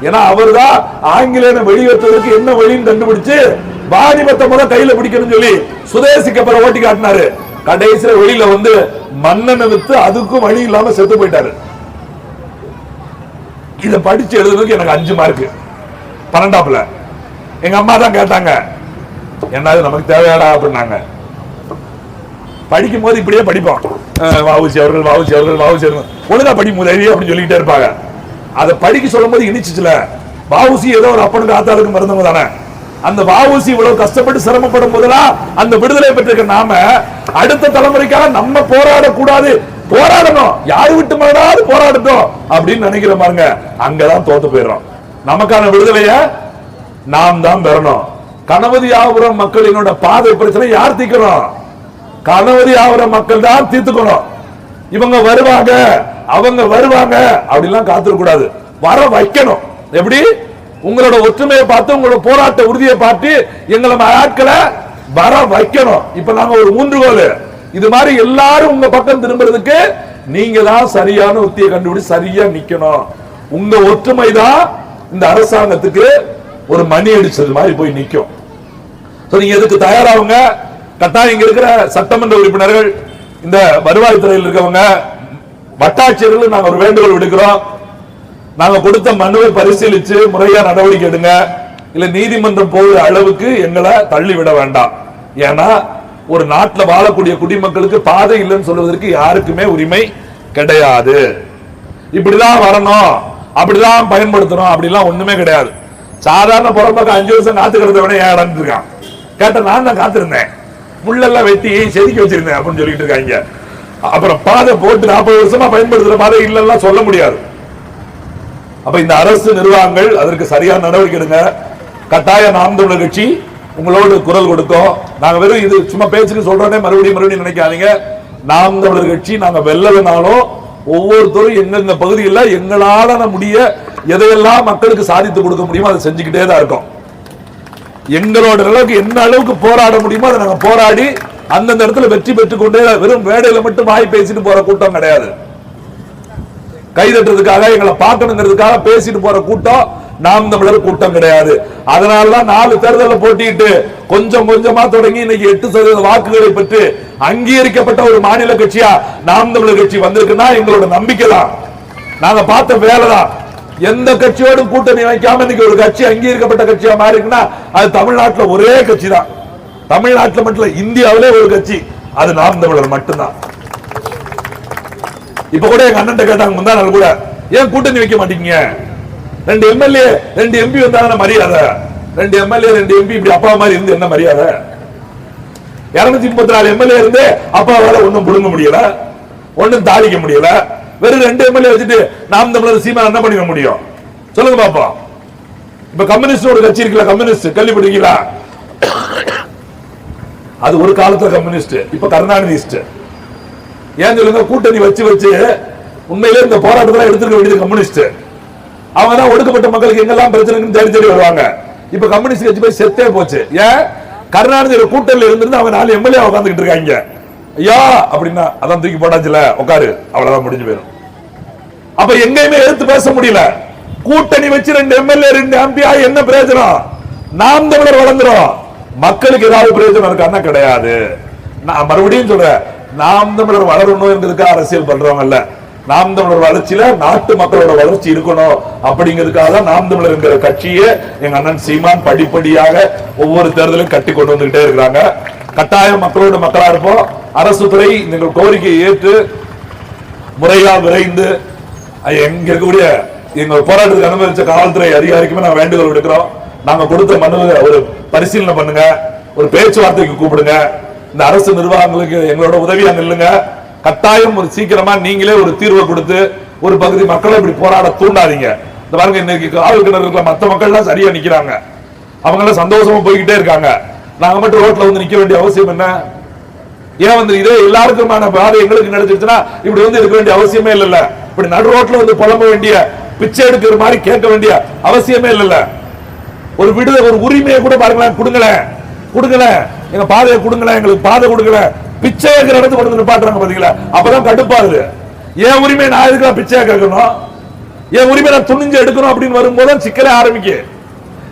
ஏன்னா அவர்தான் ஆங்கிலேயனை வெளியேற்றுவதற்கு என்ன வழின்னு கண்டுபிடிச்சு வாணிபத்தை முறை கையில பிடிக்கணும் சொல்லி சுதேசி கப்பலை ஓட்டி காட்டினாரு. கடைசியில வெளியில வந்து மன்னனை வித்து அதுக்கும் வழி இல்லாம செத்து போயிட்டாரு. இத படிச்சு எழுதுறதுக்கு எனக்கு 5 மார்க் 12ஆப்ல. எங்க அம்மா தான் கேட்டாங்க, என்னது நமக்கு தேவையாடா அப்படின்னாங்க. படிக்கும் போது இப்படியே படிப்போம், வாவுசி அவர்கள் ஒழுங்கா படிக்கும் உதவி அப்படின்னு சொல்லிக்கிட்டே இருப்பாங்க. அதை படிக்க சொல்லும் போது இனிச்சுல வாவுசி ஏதோ ஒரு அப்பனுக்கு ஆத்தாளுக்கு மறந்தவங்க தானே. அந்த வாவுசி இவ்வளவு கஷ்டப்பட்டு சிரமப்படும் போதெல்லாம் அந்த விடுதலை பெற்றிருக்க நாம அடுத்த தலைமுறைக்காக நம்ம போராடக்கூடாது, போராடணும், யாரு விட்டு மகனாவது போராடட்டும் அப்படின்னு நினைக்கிற பாருங்க, அங்கதான் தோத்து போயிடுறோம். நமக்கான விடுதலைய நாம் தான் பெறணும். கணபதியாபுரம் மக்களினோட பாதை பிரச்சனை யார் தீர்க்கணும்? கணபதியாபுரம் மக்கள் தான் தீர்த்துக்கணும். இவங்க வருவாங்க அவங்க வருவாங்க அப்படிலாம் காத்திருக்க கூடாது, வர வைக்கணும். எப்படி? உங்களோட ஒற்றுமையை பார்த்து உங்களோட போராட்ட உறுதியை பார்த்து எங்களை ஆட்களை வர வைக்கணும். இப்ப நாங்க ஒரு ஊன்றுகோல், இது மாதிரி எல்லாரும் உங்க பக்கம் திரும்புறதுக்கு நீங்க தான் சரியான உத்தியை கண்டுபிடிச்சு சரியா நிக்கணும். உங்க ஒற்றுமை தான் இந்த அரசாங்கத்துக்கு ஒரு மணி அடிச்சது மாதிரி போய் நிக்கும். நீங்க எதுக்கு தயாராகுங்க. கட்டாயம் இங்க இருக்கிற சட்டமன்ற உறுப்பினர்கள், இந்த வருவாய்த்துறையில் இருக்கவங்க, வட்டாட்சியர்கள் நாங்க ஒரு வேண்டுகோள் விடுக்கிறோம். நாங்க கொடுத்த மனுவை பரிசீலிச்சு முறையா நடவடிக்கை எடுங்க. இல்ல நீதிமன்றம் போகிற அளவுக்கு எங்களை தள்ளிவிட வேண்டாம். ஏன்னா ஒரு நாட்டில் வாழக்கூடிய குடிமக்களுக்கு பாதை இல்லைன்னு சொல்வதற்கு யாருக்குமே உரிமை கிடையாது. இப்படிதான் வரணும், அப்படிதான் பயன்படுத்தணும் அப்படிலாம் ஒண்ணுமே கிடையாது. சாதாரண புறம்போக்கு 5 வருஷம் காத்து கிடந்தவனே ஏன் இருக்கான் கேட்ட நான் தான் காத்திருந்தேன். முள்ளெல்லாம் வெட்டி செதுக்கி வச்சிருந்தேன் அப்படின்னு சொல்லிட்டு இருக்காங்க. அப்புறம் பாதை போட்டு 40 வருஷமா பயன்படுத்துற பாதை இல்லைன்னா சொல்ல முடியாது. அப்ப இந்த அரசு நிர்வாகங்கள் அதற்கு சரியான நடவடிக்கை எடுங்க. கட்டாய நாம் தமிழர் கட்சி உங்களோடு குரல் கொடுக்கும். நாங்க வெறும் இது சும்மா பேச்சுக்கு சொல்றோன்னே மறுபடியும் நினைக்காதீங்க. நாம் தமிழர் கட்சி நாங்க வெல்லனாலும் ஒவ்வொருத்தரும் எங்க பகுதியில் எங்களால முடிய எதையெல்லாம் மக்களுக்கு சாதித்து கொடுக்க முடியுமோ அதை செஞ்சுக்கிட்டே தான் இருக்கோம். எங்களோட அளவுக்கு என்ன அளவுக்கு போராட முடியுமோ அதை நாங்க போராடி அந்தந்த இடத்துல வெற்றி பெற்றுக் கொண்டே, வெறும் மேடையில மட்டும் வாய் பேசிட்டு போற கூட்டம் கிடையாது. கைதட்டுறதுக்காக எங்களை பார்க்கணுங்கிறதுக்காக பேசிட்டு போற கூட்டம் நாம் தமிழர் கூட்டம் கிடையாது. அதனாலதான் 4 தேர்தலில் போட்டிட்டு கொஞ்சம் கொஞ்சமா தொடங்கி இன்னைக்கு 8% வாக்குகளை பெற்று அங்கீகரிக்கப்பட்ட ஒரு மாநில கட்சியா நாம் தமிழர் கட்சி வந்திருக்குன்னா எங்களோட நம்பிக்கை தான். நாங்க பார்த்த வேலை தான். எந்த கட்சியோடும் கூட்டணி வைக்காம இன்னைக்கு ஒரு கட்சி அங்கீகரிக்கப்பட்ட கட்சியா மாறி இருக்குன்னா அது தமிழ்நாட்டில் ஒரே கட்சி தான். தமிழ்நாட்டில் மட்டும் இந்தியாவிலே ஒரு கட்சி, அது நாம் தமிழர் மட்டும்தான். இப்ப கூட எங்க அண்ணன் கேட்டாங்க முந்தா நாள் கூட, ஏன் கூட்டணி வைக்க மாட்டீங்க? 2 எம்எல்ஏ 2 எம்பி வந்தாங்க மரியாதை. 2 எம்எல்ஏ 2 எம்பி இப்படி அப்பா மாதிரி இருந்து என்ன மரியாதை? 234 எம்எல்ஏ இருந்து அப்பாவால ஒன்னும் புடுங்க முடியல, ஒன்னும் தாளிக்க முடியல. வெறும் 2 எம்எல்ஏ வச்சுட்டு நாம் தமிழர் சீமான் என்ன பண்ணிட முடியும் சொல்லுங்க பாப்போம். இப்ப கம்யூனிஸ்ட் ஒரு கட்சி இருக்குல்ல, கம்யூனிஸ்ட் கேள்விப்பட்டிருக்கீங்களா? அது ஒரு காலத்துல கம்யூனிஸ்ட், இப்ப கருணாநிதிஸ்ட். ஏன் சொல்லுங்க? கூட்டணி வச்சு வச்சு உண்மையிலே இந்த போராட்டத்தில் எடுத்துக்க வேண்டியது கம்யூனிஸ்ட். அவங்க தான் ஒடுக்கப்பட்ட மக்களுக்கு எங்கெல்லாம் பிரச்சனை தேடி தேடி வருவாங்க. இப்ப கம்யூனிஸ்ட் கட்சி போய் செத்தே போச்சு. ஏன்? கருணாநிதி கூட்டணியில் இருந்திருந்து அவங்க 4 எம்எல்ஏ உட்காந்துக்கிட்டு இருக்காங்க. ஐயா அப்படின்னா அதான் தூக்கி போட்டாச்சுல உட்காரு, அவ்வளவுதான் முடிஞ்சு போயிடும். அப்ப எங்கேயுமே எடுத்து பேச முடியல. கூட்டணி வச்சு 2 எம்எல்ஏ 2 எம்பி என்ன பிரயோஜனம்? நாம் தமிழர் வளர்ந்துரும், மக்களுக்கு ஏதாவது பிரயோஜனம் இருக்கான்னா கிடையாது. நான் மறுபடியும் சொல்றேன், நாம் தமிழர் வளரணும் என்பதுக்காக அரசியல் பண்றவங்க இல்ல. நாம் தமிழர் வளர்ச்சியில நாட்டு மக்களோட வளர்ச்சி இருக்கணும் அப்படிங்கிறதுக்காக தான் நாம் தமிழர் என்கிற கட்சியை எங்க அண்ணன் சீமான் படிப்படியாக ஒவ்வொரு தேர்தலையும் கட்டி கொண்டு வந்துகிட்டே இருக்கிறாங்க. கட்டாயம் மக்களோட மக்களா இருப்போம். அரசு துறை எங்கள் கோரிக்கையை ஏற்று முறையா விரைந்து எங்க இருக்கக்கூடிய எங்க போராட்டத்துக்கு அனுமதிச்ச காவல்துறை அதிகாரிக்குமே நான் வேண்டுகோள் விடுக்கிறோம். நாங்க கொடுத்த மனுவை ஒரு பரிசீலனை பண்ணுங்க, ஒரு பேச்சுவார்த்தைக்கு கூப்பிடுங்க. இந்த அரசு நிர்வாகங்களுக்கு எங்களோட உதவியா நில்லுங்க. கட்டாயம் ஒரு சீக்கிரமா நீங்களே ஒரு தீர்வை கொடுத்து ஒரு பகுதி மக்களை இப்படி போராட தூண்டாதீங்க. இந்த பாருங்க, இன்னைக்கு காவல் கிணறு மற்ற மக்கள் எல்லாம் சரியா நிக்கிறாங்க, அவங்க எல்லாம் சந்தோஷமா போய்கிட்டே இருக்காங்க. நாங்க மட்டும் ரோட்ல வந்து நிக்க வேண்டிய அவசியம் என்ன? ஏன் வந்து இதே எல்லாருக்குமான பாதை எங்களுக்கு நடந்துச்சுன்னா இப்படி வந்து இருக்க வேண்டிய அவசியமே இல்ல. இப்படி நடு ரோட்ல வந்து புலம்ப வேண்டிய, பிச்சை எடுக்கிற மாதிரி கேட்க வேண்டிய அவசியமே இல்ல. ஒரு விடுதலை, ஒரு உரிமையை கூட பாருங்களேன், கொடுங்களேன், எங்க பாதையை கொடுங்களேன், எங்களுக்கு பாதை கொடுங்களேன். பிச்சை கேட்கிற இடத்துக்கு கொண்டு நிப்பாட்டுறாங்க பாத்தீங்களா? அப்பதான் கடுப்பாகுது. ஏன் உரிமை நான் எதுக்கு பிச்சையா கேட்கணும்? ஏன் உரிமை நான் துணிஞ்சு எடுக்கணும் அப்படின்னு வரும்போது சிக்கலே ஆரம்பிக்க.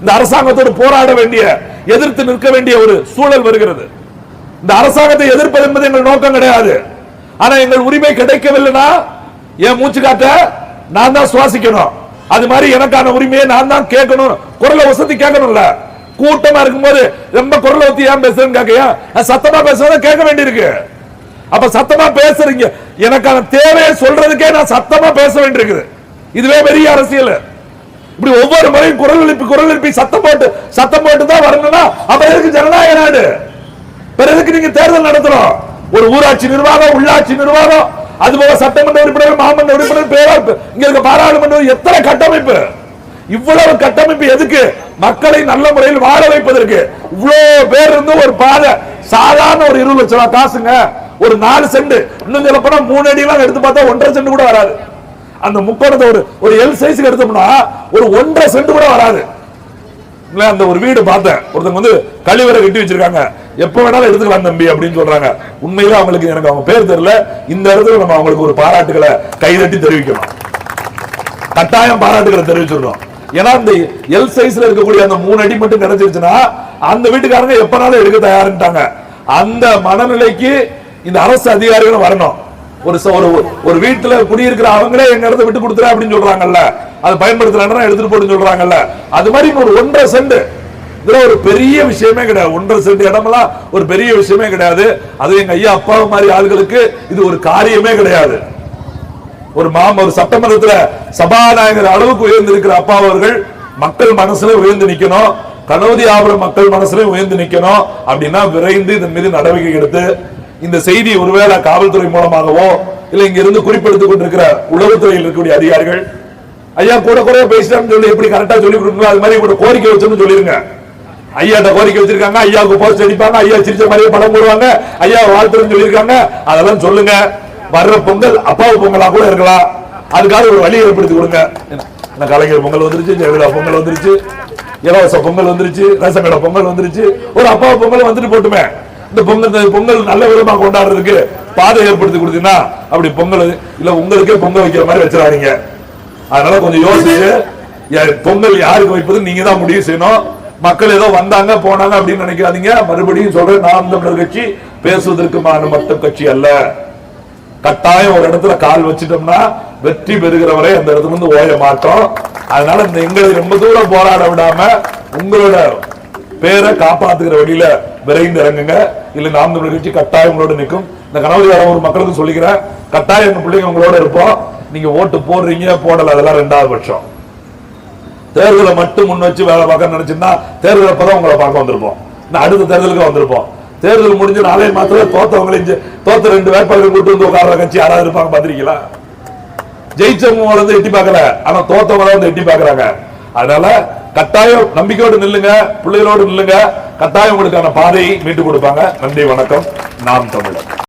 இந்த அரசாங்கத்தோடு போராட வேண்டிய, எதிர்த்து நிற்க வேண்டிய ஒரு சூழல் வருகிறது. இந்த அரசாங்கத்தை எதிர்ப்பது என்பது எங்கள் நோக்கம் கிடையாது. ஆனா எங்கள் உரிமை கிடைக்கவில்லைன்னா என் மூச்சு காட்ட நான் தான் சுவாசிக்கணும். அது மாதிரி எனக்கான உரிமையை நான் தான் கேட்கணும், குரலை வசதி கேட்கணும்ல. கூட்டமா இருக்கும்போது ரொம்ப குரலை வசதி ஏன் பேசுறேன்னு கேட்கையா? சத்தமா பேசுறத கேட்க வேண்டியிருக்கு. அப்ப சத்தமா பேசுறீங்க, எனக்கான தேவையை சொல்றதுக்கே நான் சத்தமா பேச வேண்டியிருக்குது. இதுவே பெரிய அரசியல். இப்படி ஒவ்வொரு முறையும் குரல் எழுப்பி சத்தம் போட்டு தான் வரணும்னா அப்ப எதுக்கு ஜனநாயக நாடு? பிறகு நீங்க தேர்தல் நடத்தணும். ஒரு ஊராட்சி நிர்வாகம், உள்ளாட்சி நிர்வாகம், அதுபோல சட்டமன்ற உறுப்பினர், மாமன்ற உறுப்பினர், பேரவைப்பு, இங்க இருக்க பாராளுமன்றம், எத்தனை கட்டமைப்பு! இவ்வளவு கட்டமைப்பு எதுக்கு? மக்களை நல்ல முறையில் வாழ வைப்பதற்கு. இவ்வளவு பேர் இருந்து ஒரு பாதை சாதாரண ஒரு 20 லட்சம் ரூபாய் காசுங்க, ஒரு 4 சென்ட், இன்னும் சொல்ல போனா 3 அடி எல்லாம் எடுத்து பார்த்தா 1.5 சென்ட் கூட வராது. அந்த முக்கோணத்தை ஒரு எல் சைஸ்க்கு எடுத்தோம்னா ஒரு 1.5 சென்ட் கூட வராது. அந்த ஒரு வீடு பார்த்தேன், ஒருத்தங்க வந்து கழிவறை கட்டி வச்சிருக்காங்க, எப்ப வேணாலும் எடுத்துக்கலாம் தம்பி அப்படின்னு சொல்றாங்க. உண்மையில அவங்களுக்கு, எனக்கு அவங்க பேர் தெரியல, இந்த இடத்துல நம்ம அவங்களுக்கு ஒரு பாராட்டுகளை கைதட்டி தெரிவிக்கணும். கட்டாயம் பாராட்டுகளை தெரிவிச்சிடணும். ஏன்னா இந்த எல் சைஸ்ல இருக்கக்கூடிய அந்த 3 அடி மட்டும் கிடைச்சிருச்சுன்னா அந்த வீட்டுக்காரங்க எப்பனாலும் எடுக்க தயாரிட்டாங்க. அந்த மனநிலைக்கு இந்த அரசு அதிகாரிகளும் வரணும். ஒரு வீட்டுல குடியிருக்கிற அவங்களே எங்க இடத்த விட்டு கொடுத்துற அப்படின்னு சொல்றாங்கல்ல, அதை பயன்படுத்தலாம் எடுத்துட்டு போட்டு சொல்றாங்கல்ல, அது மாதிரி ஒரு 1.5 சென்ட் இதுல ஒரு பெரிய விஷயமே கிடையாது. 1.5 சென்ட் இடமெல்லாம் ஒரு பெரிய விஷயமே கிடையாது. அது எங்க ஐயா அப்பா மாதிரி ஆளுகளுக்கு இது ஒரு காரியமே கிடையாது. ஒரு சட்டமன்றத்தில் சபாநாயகர் அளவுக்கு உயர்ந்திருக்கிற அப்பா அவர்கள் மக்கள் மனசுல உயர்ந்து நிக்கணும். கனோதியாபுரம் மக்கள் மனசுல உயர்ந்து நிக்கணும் அப்படின்னா விரைந்து இதன் மீது நடவடிக்கை எடுத்து இந்த செய்தி ஒருவேளை காவல்துறை மூலமாகவோ இல்ல இங்க இருந்து குறிப்பெடுத்துக் கொண்டிருக்கிற உளவுத்துறையில் இருக்கக்கூடிய அதிகாரிகள் ஐயா கூட குறைய பேசிட்டான்னு சொல்லி எப்படி கரெக்டா சொல்லி கொடுக்கணும் அது மாதிரி கூட கோரிக்கை வச்சோம்னு சொல்லிருங்க. ஐயாட்ட கோரிக்கை வச்சிருக்காங்க, ஐயாவுக்கு போஸ்ட் அடிப்பாங்க, ஐயா சிரிச்ச மாதிரியே படம் போடுவாங்க, ஐயா வாழ்த்துன்னு சொல்லியிருக்காங்க, அதெல்லாம் சொல்லுங்க. வர்ற பொங்கல் அப்பாவு பொங்கலா கூட இருக்கலாம், அதுக்காக ஒரு வழி ஏற்படுத்தி கொடுங்க. கலைஞர் பொங்கல் வந்துருச்சு, ஜெயலலிதா பொங்கல் வந்துருச்சு, இலவச பொங்கல் வந்துருச்சு, ரேஷன் கடை பொங்கல் வந்துருச்சு, ஒரு அப்பாவு பொங்கல் வந்துட்டு போட்டுமே. இந்த பொங்கல் நல்ல விதமா கொண்டாடுறதுக்கு பாதை ஏற்படுத்தி கொடுத்தீங்கன்னா அப்படி பொங்கல் இல்ல உங்களுக்கே பொங்கல் வைக்கிற மாதிரி வச்சிடாதீங்க. அதனால கொஞ்சம் யோசிச்சு பொங்கல் யாருக்கு வைப்பது நீங்க தான் முடிவு செய்யணும். மக்கள் ஏதோ வந்தாங்க போனாங்க அப்படின்னு நினைக்காதீங்க. மறுபடியும் சொல்றேன், நாம் தமிழர் கட்சி பேசுவதற்குமான மட்டும் கட்சி அல்ல. கட்டாயம் ஒரு இடத்துல கால் வச்சிட்டோம்னா வெற்றி பெறுகிறவரை அந்த இடத்துல இருந்து ஓய மாட்டோம். அதனால இந்த எங்களை ரொம்ப தூரம் போராட விடாம உங்களோட பேரை காப்பாத்துகிற வழியில விரைந்து இறங்குங்க. இல்ல நாம் தமிழர் கட்சி கட்டாயம் உங்களோட நிற்கும். இந்த கனவுதியாரம் ஒரு மக்களுக்கு சொல்லிக்கிறேன், கட்டாயம் எங்க பிள்ளைங்க உங்களோட இருப்போம். நீங்க ஓட்டு போடுறீங்க போடல அதெல்லாம் ரெண்டாவது பட்சம். தேர்தலை மட்டும் முன் வச்சு வேலை பார்க்க நினைச்சுன்னா தேர்தல் அப்பதான் உங்களை பார்க்க வந்திருப்போம், அடுத்த தேர்தலுக்கு வந்திருப்போம். தேர்தல் முடிஞ்ச நாளே மாத்திரம் தோத்த 2 வேட்பாளர்கள் கூட்டு வந்து உட்கார்ற கட்சி யாராவது இருப்பாங்க பாத்திருக்கீங்களா? ஜெயிச்சவங்க வந்து எட்டி பார்க்கல, ஆனா தோத்தவங்க வந்து எட்டி பார்க்கறாங்க. அதனால கட்டாயம் நம்பிக்கையோடு நில்லுங்க, பிள்ளைகளோடு நில்லுங்க. கட்டாயம் உங்களுக்கான பாதையை மீட்டு கொடுப்பாங்க. நன்றி, வணக்கம். நாம் தமிழர்.